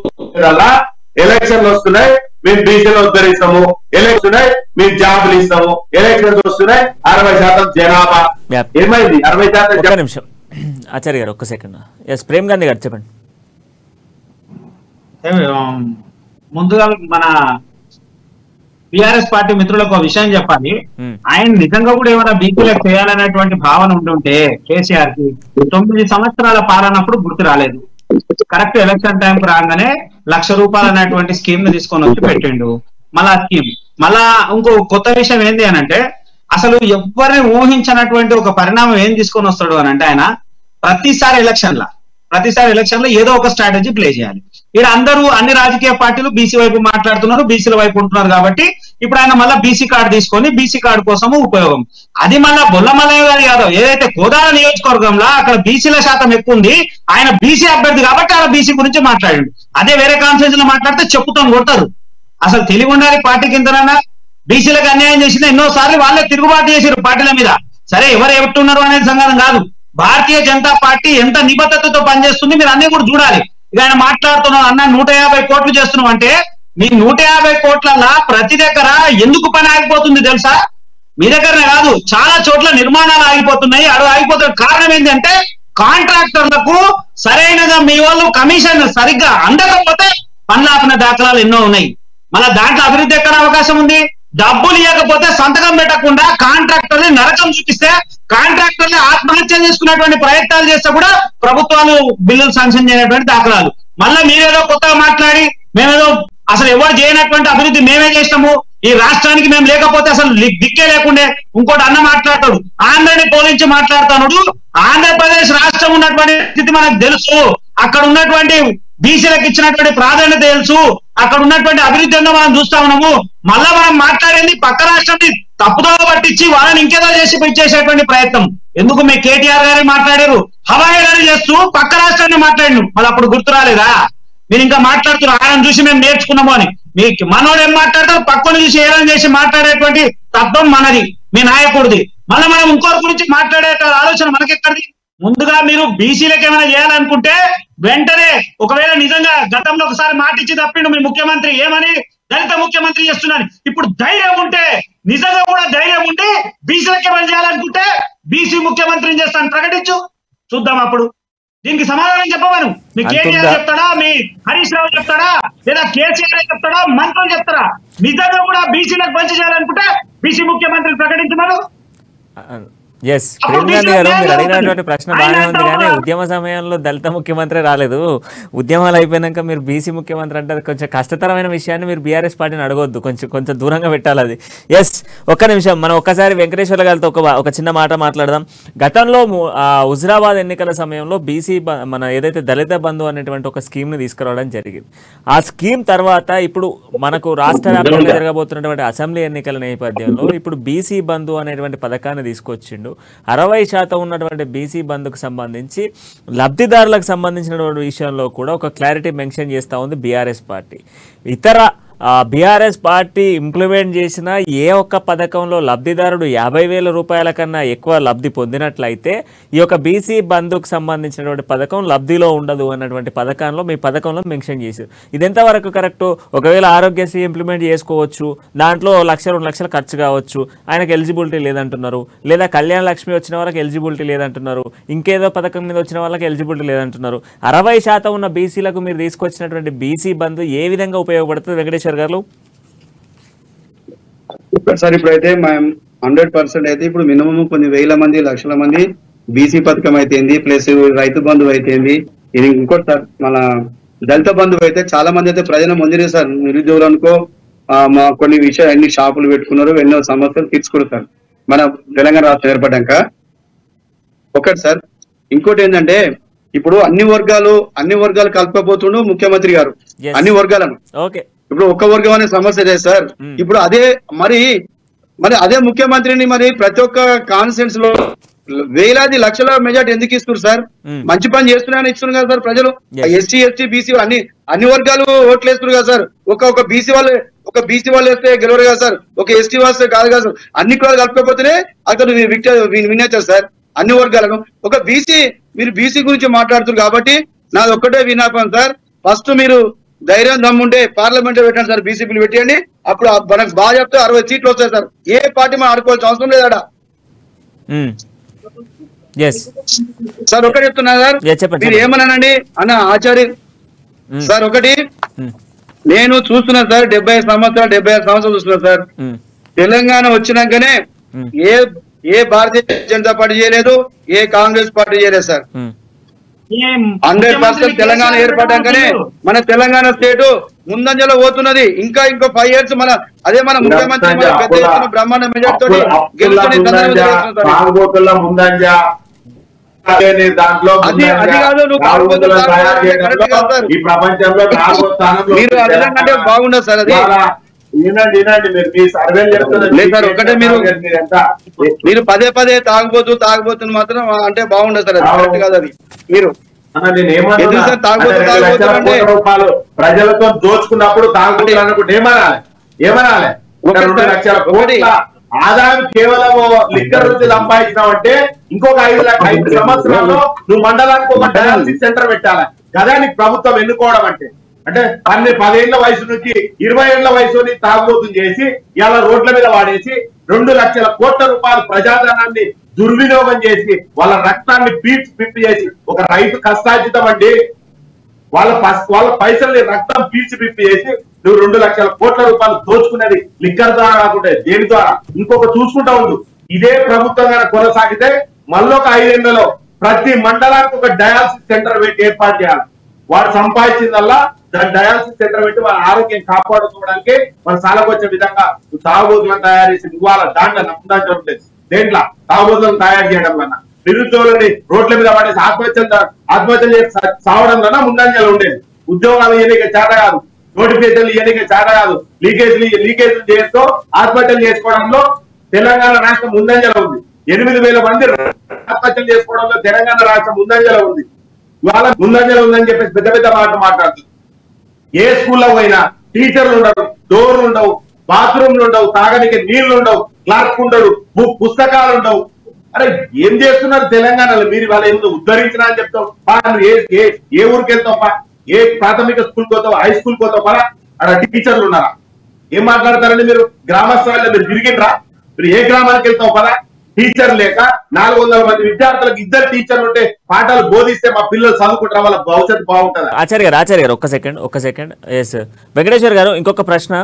ఎలక్షన్లు వస్తున్నాయి, మేము బీసీలో ఉద్ధరిస్తాము, ఎలక్షన్ మేము జాబులు ఇస్తాము, ఎలక్షన్స్ వస్తున్నాయి 60% జనాభా. ఏమైంది 60%? నిమిషం ఆచార్య గారు, ఒక్క సెకండ్. ఎస్ ప్రేమ్ గాంధీ గారు చెప్పండి. ముందుగా మన టిఆర్ఎస్ పార్టీ మిత్రులకు ఒక విషయం చెప్పాలి. ఆయన నిజంగా కూడా ఏమైనా బీసీలకు చేయాలనేటువంటి భావన ఉంటుంటే కేసీఆర్ కి 9 సంవత్సరాల పాలనప్పుడు గుర్తు రాలేదు. కరెక్ట్ ఎలక్షన్ టైంకి రాగానే ₹1,00,000 అనేటువంటి స్కీమ్ ని తీసుకొని వచ్చి పెట్టిండు. మళ్ళా స్కీమ్ మళ్ళా ఇంకో కొత్త విషయం ఏంది అనంటే, అసలు ఎవరిని ఊహించినటువంటి ఒక పరిణామం ఏం తీసుకొని వస్తాడు అని అంటే, ఆయన ప్రతిసారి ఎలక్షన్ లో ఏదో ఒక స్ట్రాటజీ ప్లే చేయాలి. ఇక్కడ అందరూ అన్ని రాజకీయ పార్టీలు బీసీ వైపు మాట్లాడుతున్నారు, బీసీల వైపు ఉంటున్నారు. కాబట్టి ఇప్పుడు ఆయన మళ్ళీ బీసీ కార్డు తీసుకొని బీసీ కార్డు కోసము ఉపయోగం. అది మళ్ళా బొల్లమల్లయ్య గారు యాదవ్ ఏదైతే కోదాడ నియోజకవర్గంలో అక్కడ బీసీల శాతం ఎక్కువ ఉంది, ఆయన బీసీ అభ్యర్థి కాబట్టి ఆయన బీసీ గురించి మాట్లాడండి. అదే వేరే కాన్ఫరెన్స్ లో మాట్లాడితే చెప్పుతాను కొడతారు. అసలు తెలివి ఉండాలి పార్టీ కిందనన్నా. బీసీలకు అన్యాయం చేసిన ఎన్నోసార్లు వాళ్ళే తిరుగుబాటు చేశారు పార్టీల మీద. సరే ఎవరు ఎట్టున్నారు అనేది సంగతి కాదు. భారతీయ జనతా పార్టీ ఎంత నిబద్ధతతో పనిచేస్తుంది మీరు అన్ని కూడా చూడాలి. ఇక ఆయన మాట్లాడుతున్నాం అన్న 150 కోట్లు చేస్తున్నాం అంటే, మీ 150 కోట్లలా ప్రతి దగ్గర ఎందుకు పని ఆగిపోతుంది తెలుసా? మీ దగ్గరనే కాదు, చాలా చోట్ల నిర్మాణాలు ఆగిపోతున్నాయి. ఆగిపోతున్న కారణం ఏంటంటే కాంట్రాక్టర్లకు సరైనగా మీ వాళ్ళు కమిషన్ సరిగ్గా అందకపోతే పనులాపిన దాఖలాలు ఎన్నో ఉన్నాయి. మళ్ళీ దాంట్లో అభివృద్ధి ఎక్కడ అవకాశం ఉంది? డబ్బులు ఇవ్వకపోతే సంతకం పెట్టకుండా కాంట్రాక్టర్ని నరకం చూపిస్తే కాంట్రాక్టర్ని ఆత్మహత్య చేసుకునేటువంటి ప్రయత్నాలు చేస్తే కూడా ప్రభుత్వాలు బిల్లులు శాంక్షన్ చేయనటువంటి దాఖలాలు. మళ్ళీ మీరేదో కొత్తగా మాట్లాడి మేమేదో అసలు ఎవరు చేయనటువంటి అభివృద్ధి మేమే చేసినాము, ఈ రాష్ట్రానికి మేము లేకపోతే అసలు దిక్కే లేకుండే. ఇంకోటి అన్న మాట్లాడతాడు, ఆంధ్రని పోలించి మాట్లాడుతాడు. ఆంధ్రప్రదేశ్ రాష్ట్రం ఉన్నటువంటి స్థితి మనకు తెలుసు, అక్కడ ఉన్నటువంటి బీసీలకు ఇచ్చినటువంటి ప్రాధాన్యత తెలుసు, అక్కడ ఉన్నటువంటి అభివృద్ధి ఏందో మనం చూస్తా ఉన్నాము. మళ్ళా మనం మాట్లాడేది పక్క రాష్ట్రాన్ని తప్పుదో పట్టించి వాళ్ళని ఇంకేదో చేసి ఇచ్చేసేటువంటి ప్రయత్నం ఎందుకు? మీ కేటీఆర్ గారే మాట్లాడారు, హవాయిగానే చేస్తూ పక్క రాష్ట్రాన్ని మాట్లాడిను, మళ్ళీ అప్పుడు గుర్తు రాలేదా? మీరు ఇంకా మాట్లాడుతున్నారు ఆయన చూసి మేము నేర్చుకున్నాము అని. మీకు మనోడు ఏం మాట్లాడతారు, పక్కను చూసి ఏదైనా చేసి మాట్లాడేటువంటి తత్వం మనది, మీ నాయకుడిది. మళ్ళీ మనం ఇంకోరి గురించి మాట్లాడే ఆలోచన మనకెక్కడిది? ముందుగా మీరు బీసీలకు ఏమైనా చేయాలనుకుంటే వెంటనే, ఒకవేళ నిజంగా గతంలో ఒకసారి మాట ఇచ్చి తప్పిండు మీ ముఖ్యమంత్రి, ఏమని దళిత ముఖ్యమంత్రి చేస్తున్నారు. ఇప్పుడు ధైర్యం ఉంటే, నిజంగా కూడా ధైర్యం ఉంటే బీసీలకు ఏమైనా చేయాలనుకుంటే బీసీ ముఖ్యమంత్రిని చేస్తాను ప్రకటించు, చూద్దాం. అప్పుడు దీనికి సమాధానం చెప్పమను. మీ కేటీఆర్ చెప్తాడా, మీ హరీష్ రావు చెప్తాడా, లేదా కేసీఆర్ చెప్తాడా, మంత్రులు చెప్తారా? నిజంగా కూడా బీసీలకు మంచి చేయాలనుకుంటే బీసీ ముఖ్యమంత్రిని ప్రకటించమను. ఎస్ ప్రేమ్ గాంధీ గారు, మీరు అడిగినటువంటి ప్రశ్న బాగానే ఉంది, కానీ ఉద్యమ సమయంలో దళిత ముఖ్యమంత్రి రాలేదు. ఉద్యమాలు అయిపోయినాక మీరు బీసీ ముఖ్యమంత్రి అంటే అది కొంచెం కష్టతరమైన విషయాన్ని మీరు బీఆర్ఎస్ పార్టీని అడగొద్దు, కొంచెం దూరంగా పెట్టాలి అది. ఎస్ ఒక్క నిమిషం, మనం ఒక్కసారి వెంకటేశ్వర గారితో ఒక చిన్న మాట మాట్లాడదాం. గతంలో హుజరాబాద్ ఎన్నికల సమయంలో బీసీ మన ఏదైతే దళిత బంధు అనేటువంటి ఒక స్కీమ్ని తీసుకురావడం జరిగింది. ఆ స్కీమ్ తర్వాత ఇప్పుడు మనకు రాష్ట్ర వ్యాప్తంగా జరగబోతున్నటువంటి అసెంబ్లీ ఎన్నికల నేపథ్యంలో ఇప్పుడు బీసీ బంధు అనేటువంటి పథకాన్ని తీసుకొచ్చిండు. 60% ఉన్నటువంటి బీసీ బంద్కు సంబంధించి లబ్ధిదారులకు సంబంధించినటువంటి విషయంలో కూడా ఒక క్లారిటీ మెన్షన్ చేస్తూ ఉంది బీఆర్ఎస్ పార్టీ. ఇతర బీఆర్ఎస్ పార్టీ ఇంప్లిమెంట్ చేసిన ఏ ఒక్క పథకంలో లబ్ధిదారుడు 50,000 రూపాయల కన్నా ఎక్కువ లబ్ధి పొందినట్లయితే ఈ యొక్క బీసీ బంధుకు సంబంధించినటువంటి పథకం లబ్ధిలో ఉండదు అన్నటువంటి పథకంలో మీ పథకంలో మెన్షన్ చేశారు. ఇది ఎంతవరకు కరెక్టు? ఒకవేళ ఆరోగ్యశ్రీ ఇంప్లిమెంట్ చేసుకోవచ్చు, దాంట్లో 1,00,000 2 లక్షలు ఖర్చు కావచ్చు, ఆయనకు ఎలిజిబిలిటీ లేదంటున్నారు. లేదా కళ్యాణ లక్ష్మి వచ్చిన వాళ్ళకి ఎలిజిబిలిటీ లేదంటున్నారు, ఇంకేదో పథకం మీద వచ్చిన వాళ్ళకి ఎలిజిబిలిటీ లేదంటున్నారు. 60% ఉన్న బీసీలకు మీరు తీసుకొచ్చినటువంటి బీసీ బంధు ఏ విధంగా ఉపయోగపడుతుంది వెంకటేశ్వర గారు? సార్ ఇప్పుడైతే మేము 100% అయితే ఇప్పుడు మినిమం కొన్ని వేల మంది లక్షల మంది బీసీ పథకం అయితేంది, ప్లస్ రైతు బంధువు అయితేంది, ఇది ఇంకోటి సార్ మన దళిత బంధువు అయితే చాలా మంది అయితే ప్రజలు పొందిరే సార్. నిరుద్యోగులు అనుకో మా కొన్ని విషయాలు అన్ని షాపులు పెట్టుకున్నారు, ఎన్నో సమస్యలు తీర్చుకున్నారు సార్ మన తెలంగాణ రాష్ట్రం ఏర్పడ్డాక. ఒకటి సార్, ఇంకోటి ఏంటంటే ఇప్పుడు అన్ని వర్గాలు కలపబోతుండు ముఖ్యమంత్రి గారు అన్ని వర్గాలను. ఇప్పుడు ఒక్క వర్గం అనే సమస్య లేదు సార్. ఇప్పుడు అదే మరి అదే ముఖ్యమంత్రిని మరి ప్రతి ఒక్క కాన్స్టిట్యూన్స్ లో వేలాది లక్షల మెజార్టీ ఎందుకు ఇస్తున్నారు సార్? మంచి పని చేస్తున్నాయని ఇస్తున్నారు కదా సార్ ప్రజలు. ఎస్టీ బీసీ అన్ని వర్గాలు ఓట్లు వేస్తున్నారు కదా సార్. ఒక బీసీ వాళ్ళు వేస్తే గెలవరు కదా సార్, ఒక ఎస్టీ వస్తే కాదు కదా సార్. అన్ని కులాలు కలపకపోతేనే అతను వినేస్తారు సార్ అన్ని వర్గాలను. ఒక మీరు బీసీ గురించి మాట్లాడుతున్నారు కాబట్టి నాది ఒక్కటే విన్నపం సార్, ఫస్ట్ మీరు ధైర్యం దమ్ముంటే పార్లమెంట్ పెట్టండి సార్, బీసీ బిల్ పెట్టండి. అప్పుడు మనకు బాగా చెప్తే 60 సీట్లు వస్తాయి సార్. ఏ పార్టీ మనం ఆడుకోవాల్సిన అవసరం లేదాడ సార్. ఒకటి చెప్తున్నా సార్, మీరు ఏమన్నానండి అన్న ఆచార్య సార్. ఒకటి నేను చూస్తున్నా సార్, 76 సంవత్సరాలు చూస్తున్నా సార్. తెలంగాణ వచ్చినాకనే ఏ భారతీయ జనతా పార్టీ చేయలేదు, ఏ కాంగ్రెస్ పార్టీ చేయలేదు సార్. 100% తెలంగాణ ఏర్పడ్డాకనే మన తెలంగాణ స్టేట్ ముందంజలో పోతున్నది. ఇంకా 5 years మన ముఖ్యమంత్రి పెద్ద ఎత్తున బ్రహ్మాండ మెజార్టీ బాగుండదు సార్. అది ఒకటే మీరు పదే తాగబోతున్న మాత్రం అంటే బాగుండదు సార్. అది కరెక్ట్ కాదు. అది మీరు ప్రజలతో దోచుకున్నప్పుడు తాగుబోతులు ఏమనాలి? 2 లక్షల కోట్ల ఆదాయం కేవలం లిక్కర్ నుంచి సంపాదించినావంటే ఇంకొక 5 సంవత్సరాల్లో నువ్వు మండలానికి ఒక డయాలసిస్ సెంటర్ పెట్టాలి కదా నీకు ప్రభుత్వం ఎన్నుకోవడం అంటే. 10 ఏళ్ల వయసు నుంచి 20 ఏళ్ల వయసుని తాగుబోతుని చేసి ఇలా రోడ్ల మీద వాడేసి 2 లక్షల కోట్ల రూపాయలు ప్రజాధనాన్ని దుర్వినియోగం చేసి వాళ్ళ రక్తాన్ని పిప్పి చేసి, ఒక రైతు కష్టార్జితం అండి, వాళ్ళ పైసల్ని రక్తం పిప్పి చేసి నువ్వు 2 లక్షల కోట్ల రూపాయలు దోచుకునేది లిక్కర్ ద్వారా కాకుండా దేని ద్వారా ఇంకొక చూసుకుంటా ఉండు. ఇదే ప్రభుత్వంగా కొనసాగితే మళ్ళొక 5 ఏళ్లలో ప్రతి మండలానికి ఒక డయాలసిస్ సెంటర్ పెట్టి ఏర్పాటు చేయాలి. వాడు సంపాదించిందల్లా దాని డయాలసిస్ సెంటర్ పెట్టి వాళ్ళ ఆరోగ్యం కాపాడుకోవడానికి మన సాలకొచ్చే విధంగా తాగుబోతులను తయారు చేసి ఇవ్వాలి. దాంట్లో నమ్ముదాంట్లో ఉంటుంది. దేంట్లో తాగుబోతులను తయారు చేయడం వల్ల నిరుద్యోగులని రోడ్ల మీద పడేసి ఆత్మహత్యలు చేసి సావడం వల్ల ముందంజలు ఉండేది. ఉద్యోగాలు ఇయనిక చేత కాదు, నోటిఫికేషన్లు ఇయనిక చేత కాదు, లీకేజీలు చేస్తూ ఆత్మహత్యలు చేసుకోవడంలో తెలంగాణ రాష్ట్రం ముందంజలో ఉంది. 8,000 మంది ఆత్మహత్యలు చేసుకోవడంలో తెలంగాణ రాష్ట్రం ముందంజలో ఉంది. ఇవాళ ముందంజలో ఉందని చెప్పేసి పెద్ద మాట మాట్లాడుతుంది. ఏ స్కూల్లో పోయినా టీచర్లు ఉండవు, డోర్లు ఉండవు, బాత్రూమ్లు ఉండవు, తాగడానికి నీళ్లు ఉండవు, క్లార్క్ ఉండడు, పుస్తకాలు ఉండవు. అరే ఏం చేస్తున్నారు తెలంగాణలో? మీరు వాళ్ళ ఏదో ఉద్ధరించినా అని చెప్తావు. ఏ ఊరికి వెళ్తావు? ఏ ప్రాథమిక స్కూల్కి పోతావు, హై స్కూల్కి పోతావు? పరా అక్కడ టీచర్లు ఉన్నారా? ఏం మాట్లాడతారండి మీరు? గ్రామస్థాయిలో మీరు తిరిగినరా? మీరు ఏ గ్రామానికి వెళ్తావు? పరా టీచర్ లేక 400 మంది విద్యార్థులకు 2 టీచర్లు ఉంటే పాఠాలు బోధిస్తే మా పిల్లలు చదువుకుంటారా? వాళ్ళ భవిష్యత్తు బాగుంటుంది. ఆచార్య గారు ఒక్క సెకండ్. ఎస్ వెంకటేశ్వర్ గారు, ఇంకొక ప్రశ్న.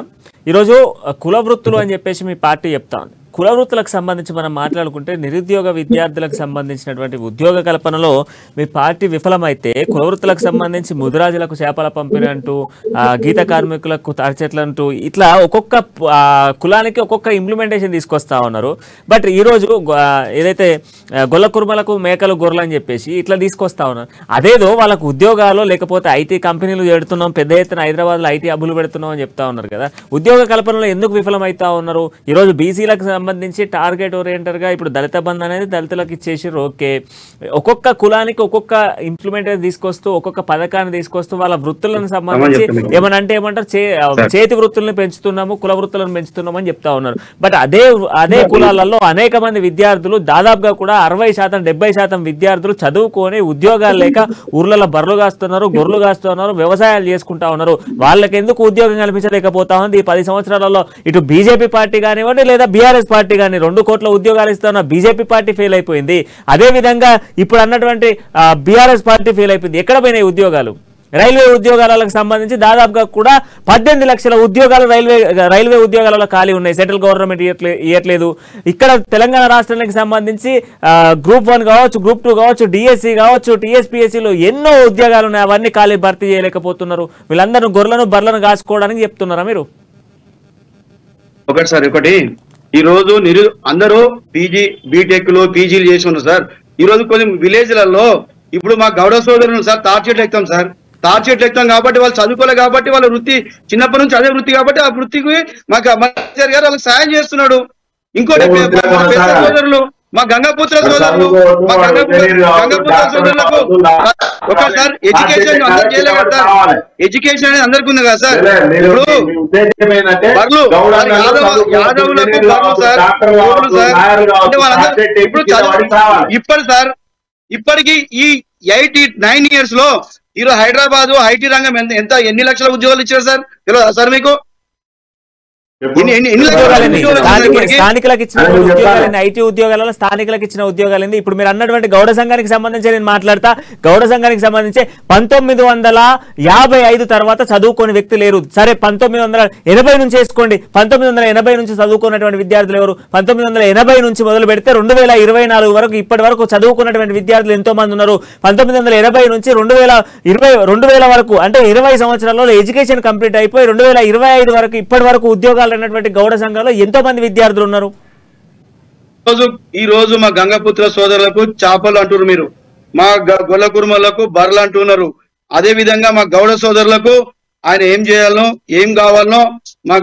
ఈరోజు కుల వృత్తులు అని చెప్పేసి మీ పార్టీ చెప్తా ఉంది. కుల వృత్తులకు సంబంధించి మనం మాట్లాడుకుంటే నిరుద్యోగ విద్యార్థులకు సంబంధించినటువంటి ఉద్యోగ కల్పనలో మీ పార్టీ విఫలమైతే, కుల వృత్తులకు సంబంధించి ముదిరాజులకు చేపల పంపిణీ అంటూ, గీత కార్మికులకు తాడిచెట్లు అంటూ, ఇట్లా ఒక్కొక్క కులానికి ఒక్కొక్క ఇంప్లిమెంటేషన్ తీసుకొస్తా ఉన్నారు. బట్ ఈరోజు ఏదైతే గొల్ల కుర్మలకు మేకలు గొర్రెలు అని చెప్పేసి ఇట్లా తీసుకొస్తా ఉన్నారు. అదేదో వాళ్ళకు ఉద్యోగాలు లేకపోతే ఐటీ కంపెనీలు పెడుతున్నాం, పెద్ద ఎత్తున హైదరాబాద్లో ఐటీ హబ్బులు పెడుతున్నాం అని చెప్తా ఉన్నారు కదా. ఉద్యోగ కల్పనలో ఎందుకు విఫలమవుతా ఉన్నారు? ఈరోజు బీసీలకు సంబంధించి టార్గెట్ ఓరియంటెడ్గా ఇప్పుడు దళిత బంధు అనేది దళితులకు ఇచ్చేసారు. ఓకే, ఒక్కొక్క కులానికి ఒక్కొక్క ఇంప్లిమెంట్ తీసుకొస్తూ ఒక్కొక్క పథకాన్ని తీసుకొస్తూ వాళ్ళ వృత్తులను సంబంధించి ఏమంటారు చేతి వృత్తులను పెంచుతున్నాము, కుల వృత్తులను పెంచుతున్నాము అని చెప్తా ఉన్నారు. బట్ అదే కులాలలో అనేక మంది విద్యార్థులు దాదాపుగా కూడా 60% 70% విద్యార్థులు చదువుకొని ఉద్యోగాలు లేక ఊర్లలో బర్రెలు కాస్తున్నారు, గొర్రెలు కాస్తున్నారు, వ్యవసాయాలు చేసుకుంటా ఉన్నారు. వాళ్ళకి ఎందుకు ఉద్యోగం కల్పించలేకపోతా ఉంది? ఈ 10 సంవత్సరాలలో ఇటు బీజేపీ పార్టీ కానివ్వండి లేదా బీఆర్ఎస్ పార్టీ కానీ 2 కోట్ల ఉద్యోగాలు ఇస్తున్న బీజేపీ పార్టీ ఫెయిల్ అయిపోయింది. అదే విధంగా ఇప్పుడు అన్నటువంటి బీఆర్ఎస్ పార్టీ ఫెయిల్ అయిపోయింది. ఎక్కడ పోయినాయి ఉద్యోగాలు? రైల్వే ఉద్యోగాలకు సంబంధించి దాదాపుగా కూడా 18 లక్షల ఉద్యోగాలు రైల్వే ఉద్యోగాలలో ఖాళీ ఉన్నాయి. సెంట్రల్ గవర్నమెంట్ ఇవ్వట్లేదు. ఇక్కడ తెలంగాణ రాష్ట్రానికి సంబంధించి గ్రూప్ 1 కావచ్చు, గ్రూప్ 2 కావచ్చు, డిఎస్సి కావచ్చు, టీఎస్పీఎస్సీలో ఎన్నో ఉద్యోగాలు ఉన్నాయి. అవన్నీ ఖాళీ భర్తీ చేయలేకపోతున్నారు. వీళ్ళందరూ గొర్రెలను బర్రెలను కాసుకోవడానికి చెప్తున్నారా మీరు? ఒకటి సార్, ఒకటి ఈ రోజు అందరూ బీటెక్లు పీజీలు చేసి ఉన్నారు సార్. ఈ రోజు కొన్ని విలేజ్లలో ఇప్పుడు మా గౌడ సోదరులు సార్ తార్చెట్లు ఎక్కుతాం సార్. తార్చెట్లు ఎక్కుతాం కాబట్టి వాళ్ళు చదువుకోలేదు కాబట్టి వాళ్ళ వృత్తి చిన్నప్పటి నుంచి అదే వృత్తి కాబట్టి ఆ వృత్తికి మాకు మంత్రి గారు వాళ్ళకి సాయం చేస్తున్నాడు. ఇంకోటి సోదరులు మా గంగాపుత్ర సోదరులు సోదరులకు ఒకసారి ఎడ్యుకేషన్ అందరు చేయలేదు కదా సార్. ఎడ్యుకేషన్ అనేది అందరికి ఉంది కదా సార్. ఇప్పుడు యాదవులకు బర్లు సార్, అంటే వాళ్ళందరూ ఇప్పుడు ఇప్పుడు సార్ ఇప్పటికి ఈ 9 years లో ఈరోజు హైదరాబాద్ ఐటీ రంగం ఎన్ని లక్షల ఉద్యోగాలు ఇచ్చారు సార్ తెలియదా సార్ మీకు? స్థానికులకు ఇచ్చిన ఉద్యోగాలు, ఐటీ ఉద్యోగాలలో స్థానికులకు ఇచ్చిన ఉద్యోగాలు. ఇప్పుడు మీరు అన్నటువంటి గౌడ సంఘానికి సంబంధించి నేను మాట్లాడతా. గౌడ సంఘానికి సంబంధించి 1955 తర్వాత చదువుకోని వ్యక్తి లేరు. సరే 1980 నుంచి వేసుకోండి. 1980 నుంచి చదువుకున్నటువంటి విద్యార్థులు ఎవరు? 1980 నుంచి మొదలు పెడితే 2024 వరకు ఇప్పటి వరకు చదువుకున్నటువంటి విద్యార్థులు ఎంతో మంది ఉన్నారు. 1980 నుంచి 2000 వరకు అంటే 20 సంవత్సరాలలో ఎడ్యుకేషన్ కంప్లీట్ అయిపోయి 2025 వరకు ఇప్పటి వరకు ఉద్యోగాలు అన్నటువంటి గౌడ సంఘంలో ఎంతో మంది విద్యార్థులు ఉన్నారు. ఈ రోజు మా గంగపుత్ర సోదరులకు చేపలు అంటున్నారు, మీరు మా గొల్ల కుర్మలకు బర్రెలు అంటున్నారు. అదే విధంగా మా గౌడ సోదరులకు ఆయన ఏం చేయాలనో ఏం కావాలనో మా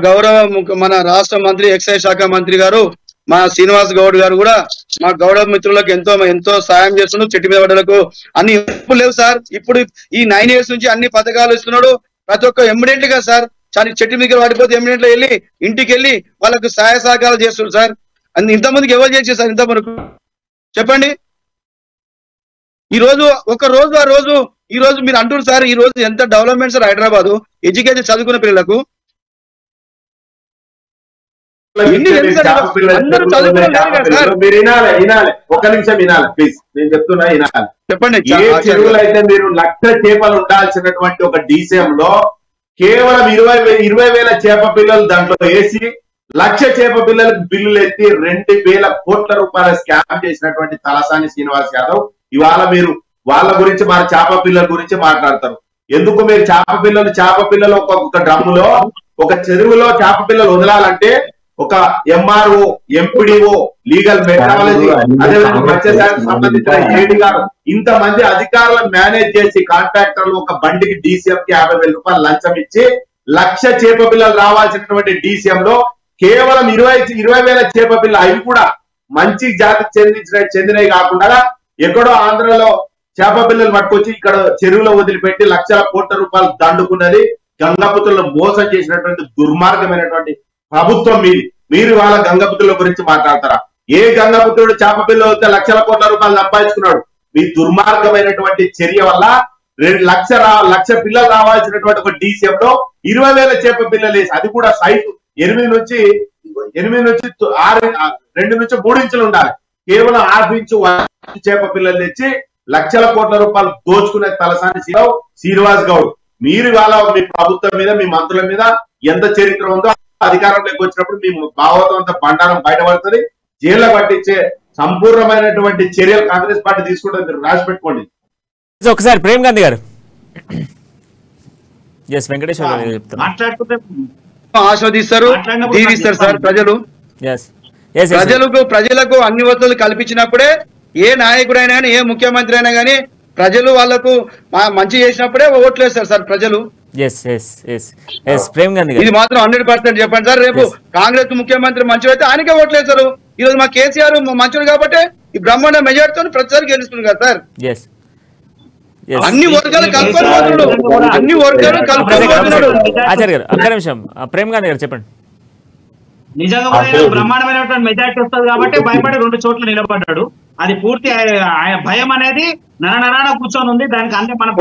మన రాష్ట్ర మంత్రి ఎక్సైజ్ శాఖ మంత్రి గారు మా శ్రీనివాస్ గౌడ్ గారు కూడా మా గౌడ మిత్రులకు ఎంతో సాయం చేస్తున్నాడు. చెట్టు మీద పడ్డలకు అన్ని లేవు సార్. ఇప్పుడు ఈ 9 years నుంచి అన్ని పథకాలు ఇస్తున్నాడు. ప్రతి ఒక్క ఎమిడెంట్ గా సార్ చెట్టు మీద పడిపోతే ఎమిడెంట్ లో వెళ్ళి ఇంటికి వెళ్ళి వాళ్ళకు సహాయ సహకారాలు చేస్తున్నారు సార్. ఇంతమందికి ఎవరు చేశారు సార్ ఇంతవరకు చెప్పండి? ఈ రోజు ఈ రోజు మీరు అంటున్నారు సార్, ఈ రోజు ఎంత డెవలప్మెంట్ సార్ హైదరాబాద్ ఎడ్యుకేషన్ చదువుకున్న పిల్లలకు. ఒక నిమిషం వినాలి ప్లీజ్, నేను చెప్తున్నా వినాలి. చెప్పండి. చెరువులు అయితే మీరు 1,00,000 చేపలు ఉండాల్సినటువంటి ఒక DCM లో కేవలం 20,000 చేప పిల్లలు దాంట్లో వేసి 1,00,000 చేప పిల్లలకు బిల్లులు ఎత్తి 2,000 కోట్ల రూపాయల స్కామ్ చేసినటువంటి తలసాని శ్రీనివాస్ యాదవ్ ఇవాళ మీరు వాళ్ళ గురించి మన చేప పిల్లల గురించి మాట్లాడతారు. ఎందుకు మీరు చేప పిల్లలు ఒక డ్రమ్ములో ఒక చెరువులో చేప పిల్లలు వదలాలంటే ఒక MRO, MPDO, లీగల్ మెట్రాలజీ, అదేవిధంగా మత్స్యశాఖకు సంబంధించిన ఏడీ గారు ఇంతమంది అధికారులను మేనేజ్ చేసి కాంట్రాక్టర్లు ఒక బండికి DCM కి 50,000 రూపాయలు లంచం ఇచ్చి 1,00,000 చేప పిల్లలు రావాల్సినటువంటి DCM లో కేవలం 20,000 చేప పిల్లలు, అవి కూడా మంచి జాతికి చెందినవి కాకుండా ఎక్కడో ఆంధ్రలో చేప పిల్లలు పట్టుకొచ్చి ఇక్కడ చెరువులో వదిలిపెట్టి లక్షల కోట్ల రూపాయలు దండుకున్నది గంగపుత్రులను మోసం చేసినటువంటి దుర్మార్గమైనటువంటి ప్రభుత్వం మీరు వాళ్ళ గంగపుత్రుల గురించి మాట్లాడతారా? ఏ గంగపుత్రుడు చేప పిల్లలు వస్తే లక్షల కోట్ల రూపాయలు సంపాదించుకున్నాడు? మీ దుర్మార్గమైనటువంటి చర్య వల్ల 1,00,000 పిల్లలు రావాల్సినటువంటి ఒక DCM లో 20,000 చేప పిల్లలు వేసి, అది కూడా సైజు 8 నుంచి 2 నుంచి 3 ఇంచులు ఉండాలి. కేవలం 1/2 ఇంచు చేప పిల్లలు తెచ్చి లక్షల కోట్ల రూపాయలు దోచుకునే తలసాని శ్రీనివాస్ గౌడ్. మీరు ఇవాళ మీ ప్రభుత్వం మీద మీ మంత్రుల మీద ఎంత చరిత్ర ఉందో అధికారంలోకి వచ్చినప్పుడు మీ భావోతం అంత బండారం బయటపడుతుంది. జైల్లో పట్టించే సంపూర్ణమైనటువంటి చర్యలు కాంగ్రెస్ పార్టీ తీసుకుంటుంది, మీరు రాసి పెట్టుకోండి. ఒకసారి ప్రేమ్ గాంధీ గారు వెంకటేశ్వర మాట్లాడుకుంటే ఆస్వాదిస్తారు, దీవిస్తారు సార్ ప్రజలు. ప్రజలకు అన్ని వసతులు కల్పించినప్పుడే ఏ నాయకుడైనా కానీ ఏ ముఖ్యమంత్రి అయినా కానీ ప్రజలు వాళ్లకు మంచి చేసినప్పుడే ఓట్లు వేస్తారు సార్ ప్రజలు. ప్రేమ్ గాంధీ గారు ఇది మాత్రం 100% చెప్పండి సార్. రేపు కాంగ్రెస్ ముఖ్యమంత్రి మంచిదైతే ఆయనకే ఓట్లేస్తారు. ఈ రోజు మా కేసీఆర్ మంచిది కాబట్టి ఈ బ్రహ్మాండ మెజార్టీతో ప్రతిసారి గెలుస్తుంది కదా సార్. అన్ని వర్గాలు కలుపుకొని పోతున్నాడు, అన్ని వర్గాలు కలుపుకొని పోతున్నాడు. ఆచార్య గారు ఒక్క నిమిషం, ప్రేమ్ గాంధీ గారు చెప్పండి. నిజంగా బ్రహ్మాండమైనటువంటి మెజార్టీ వస్తుంది కాబట్టి భయపడి 2 చోట్ల నిలబడ్డాడు. అది పూర్తి భయం అనేది నరాన కూర్చొని ఉంది. దానికి అన్ని మనం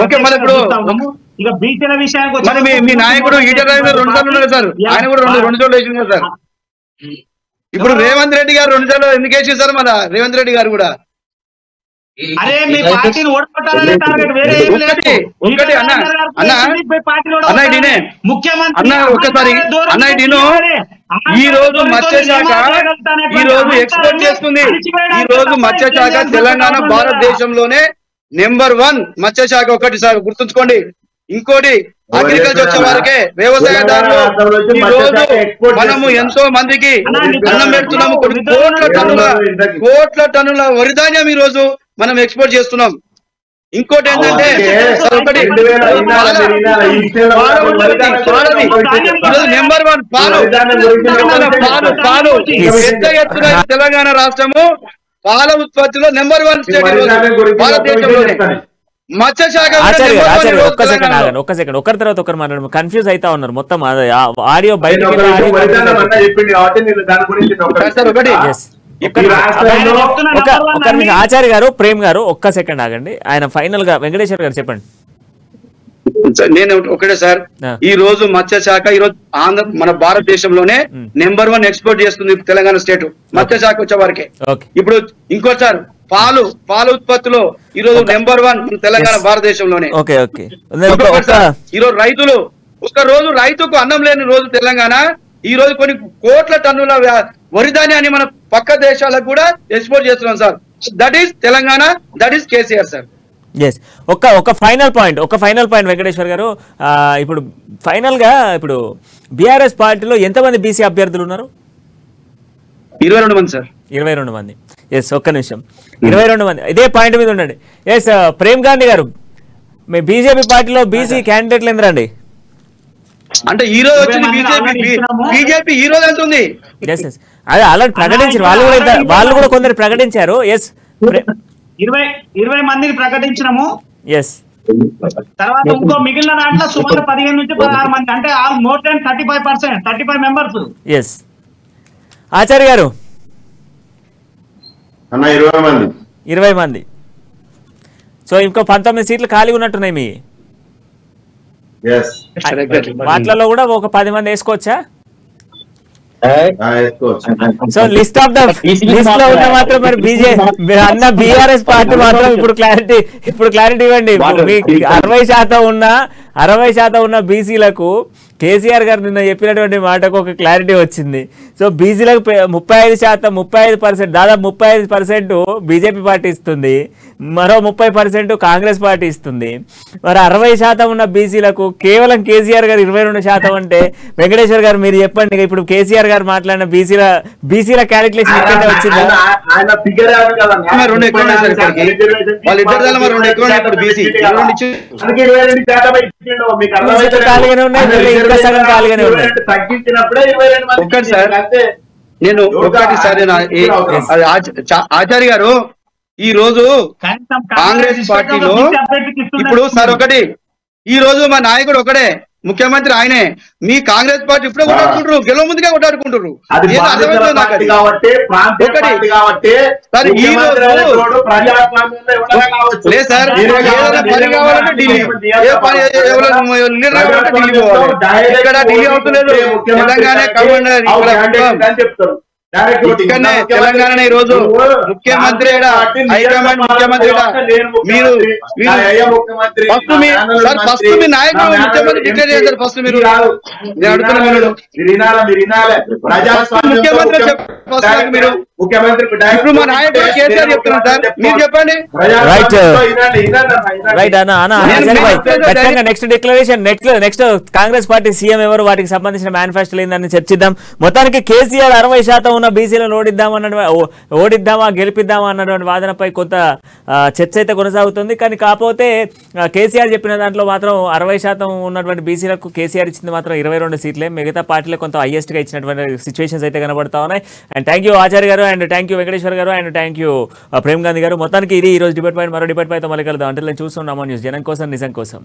ఇక బీసీల విషయానికి మీ నాయకుడు ఈటెల రాజేందర్ 2 సార్లు ఉన్నారు సార్, ఆయన కూడా 2 చోట్ల వేసింది సార్. ఇప్పుడు రేవంత్ రెడ్డి గారు 2 సార్లు ఎందుకు వేసి సార్ మన రేవంత్ రెడ్డి గారు కూడా? అరే మీ పార్టీని ఓడగొట్టాలనే టార్గెట్ వేరే ఏమీ లేదు. ఒకటి అన్న ముఖ్యమంత్రి ఒక్కసారి అన్న ఈ రోజు మత్స్యశాఖ ఈ రోజు ఎక్స్పోర్ట్ చేస్తుంది. ఈ రోజు మత్స్యశాఖ తెలంగాణ భారతదేశంలోనే నెంబర్ 1 మత్స్యశాఖ. ఒకటి సార్ గుర్తుంచుకోండి. ఇంకోటి అగ్రికల్చర్ వచ్చే వారికే వ్యవసాయదారులు ఈ రోజు మనము ఎంతో మందికి అన్నం పెడుతున్నాము. కోట్ల టన్నుల వరి ధాన్యం ఈ రోజు మనం ఎక్స్పోర్ట్ చేస్తున్నాం. ఇంకోటి ఏంటంటే నెంబర్ 1 పాలు పెద్ద ఎత్తున తెలంగాణ రాష్ట్రము పాల ఉత్పత్తిలో నెంబర్ 1 స్టేట్ భారతదేశంలోనే. మత్స్యశాఖ ఒక్క సెకండ్ ఒకరి తర్వాత ఒకరు మాట్లాడు, కన్ఫ్యూజ్ అవుతా ఉన్నారు మొత్తం. ఆడియో బయట ఆచార్య గారు ప్రేమ్ గారు ఒక్క సెకండ్ ఆగండి. ఆయన ఫైనల్ గా వెంకటేశ్వర గారు చెప్పండి. నేను ఒకటే సార్, ఈ రోజు మత్స్యశాఖ ఈ రోజు మన భారతదేశంలోనే నెంబర్ 1 ఎక్స్పోర్ట్ చేస్తుంది తెలంగాణ స్టేట్ మత్స్యశాఖ వచ్చే వారికి. ఇప్పుడు ఇంకోటి సార్, పాల ఉత్పత్తిలో ఈ రోజు నెంబర్ 1 తెలంగాణ భారతదేశంలోనే. ఈ రోజు రైతులు ఒక రోజు రైతుకు అన్నం లేని రోజు తెలంగాణ. ఈ రోజు కొన్ని కోట్ల టన్నుల వరి ధాన్యాన్ని మన పక్క దేశాలకు కూడా ఎక్స్పోర్ట్ చేస్తున్నాం sir. That is Telangana, that is KCR sir. ఒక ఫైనల్ పాయింట్ వెంకటేశ్వర్ గారు, ఇప్పుడు ఫైనల్ గా ఇప్పుడు బీఆర్ఎస్ పార్టీలో ఎంతమంది బీసీ అభ్యర్థులు ఉన్నారు? 22 మంది సార్. 22 మంది. ఒక్క నిమిషం, 22 మంది. ఇదే పాయింట్ మీద ఉండండి. ప్రేమ్ గాంధీ గారు, మీ బీజేపీ పార్టీలో బీసీ క్యాండిడేట్లు ఎందరండి? అంటే ఈ రోజు వచ్చింది బీజేపీ ఈ రోజు అంటుంది. అదే ఆల్రెడీ ప్రకటించారు, వాళ్ళు కూడా కొందరు ప్రకటించారు. 20 మందిని ప్రకటించినాము. తర్వాత ఇంకో మిగిలిన దాంట్లో సుమారు 15 నుంచి 16 మంది, అంటే ఆల్ మోర్ దాన్ 35 మెంబర్స్. ఆచార్య గారు 20 మంది. సో ఇంకో 19 సీట్లు ఖాళీ ఉన్నట్టున్నాయి మీ వాటిలలో కూడా ఒక 10 మంది వేసుకోవచ్చా? So list of the list లో ఉన్న మాత్రం మరి అన్న బీఆర్ఎస్ పార్టీ మాత్రం ఇప్పుడు క్లారిటీ ఇవ్వండి. 60% ఉన్న బీసీలకు కేసీఆర్ గారు నిన్న చెప్పినటువంటి మాటకు ఒక క్లారిటీ వచ్చింది. సో బీసీలకు 35%, దాదాపు 35% బీజేపీ పార్టీ ఇస్తుంది, మరో 30% కాంగ్రెస్ పార్టీ ఇస్తుంది. మరి 60% ఉన్న బీసీలకు కేవలం కేసీఆర్ గారు 22% అంటే వెంకటేశ్వర్ గారు మీరు చెప్పండి. ఇప్పుడు కేసీఆర్ గారు మాట్లాడిన బీసీల క్యాలిక్యులేషన్ ఇక్కడే వచ్చిందా? ఖాళీగానే ఉన్నాయి, ఇంకా సగం ఖాళీగానే ఉన్నాయి. ఒక్కటి సార్, నేను ఒకటి సార్, ఆచార్య గారు ఈ రోజు కాంగ్రెస్ పార్టీలో ఇప్పుడు సార్ ఒకటి, ఈ రోజు మా నాయకుడు ఒకడే, ముఖ్యమంత్రి ఆయనే. మీ కాంగ్రెస్ పార్టీ ఇప్పుడే కొట్టాడుకుంటారు, గెలవ ముందుగా కొట్టాడుకుంటారు. లేదు సార్, పని కావాలంటే ఢిల్లీ, ఇక్కడ ఢిల్లీ అవుతలేదు. తెలంగాణ ఇక్కడనే తెలంగాణ ఈ రోజు ముఖ్యమంత్రి హైకమాండ్ ముఖ్యమంత్రి మీరు ఫస్ట్ మీ నాయకుడు ముఖ్యమంత్రి డిక్లేర్ చేశారు. ఫస్ట్ మీరు నేను అడుగుతున్నా, ముఖ్యమంత్రి మీరు ముఖ్యమంత్రికి ఇప్పుడు మా నాయకుడు కేసీఆర్ చెప్తున్నాను సార్, మీరు చెప్పండి. రైట్ అన్న ఖచ్చితంగా next declaration next Congress party CM ఎవరు, వాటికి సంబంధించిన మేనిఫెస్టోలు ఏందని చర్చిద్దాం. మొత్తానికి కేసీఆర్ 60% ఉన్న బీసీలను ఓడిద్దామా గెలిపిద్దామా అన్నటువంటి వాదనపై కొంత చర్చ అయితే కొనసాగుతుంది. కానీ కాకపోతే కేసీఆర్ చెప్పిన దాంట్లో మాత్రం 60% ఉన్నటువంటి బీసీలకు కేసీఆర్ ఇచ్చింది మాత్రం 22 సీట్లే. మిగతా పార్టీలకు కొంత హైయెస్ట్ గా ఇచ్చినటువంటి సిచ్యువేషన్స్ అయితే కనబడతా ఉన్నాయి. అండ్ థ్యాంక్ యూ ఆచార్య గారు, and thank you Venkateshwar garu, and thank you Prem Gandhi garu. మొత్తానికి ఇది ఈ రోజు డిబేట్ పాయింట్. మరో డిబేట్ పాయింట్ మళ్ళీ కలుద్దాం. అంటే చూస్తున్నాము న్యూస్ జనం కోసం నిజం కోసం.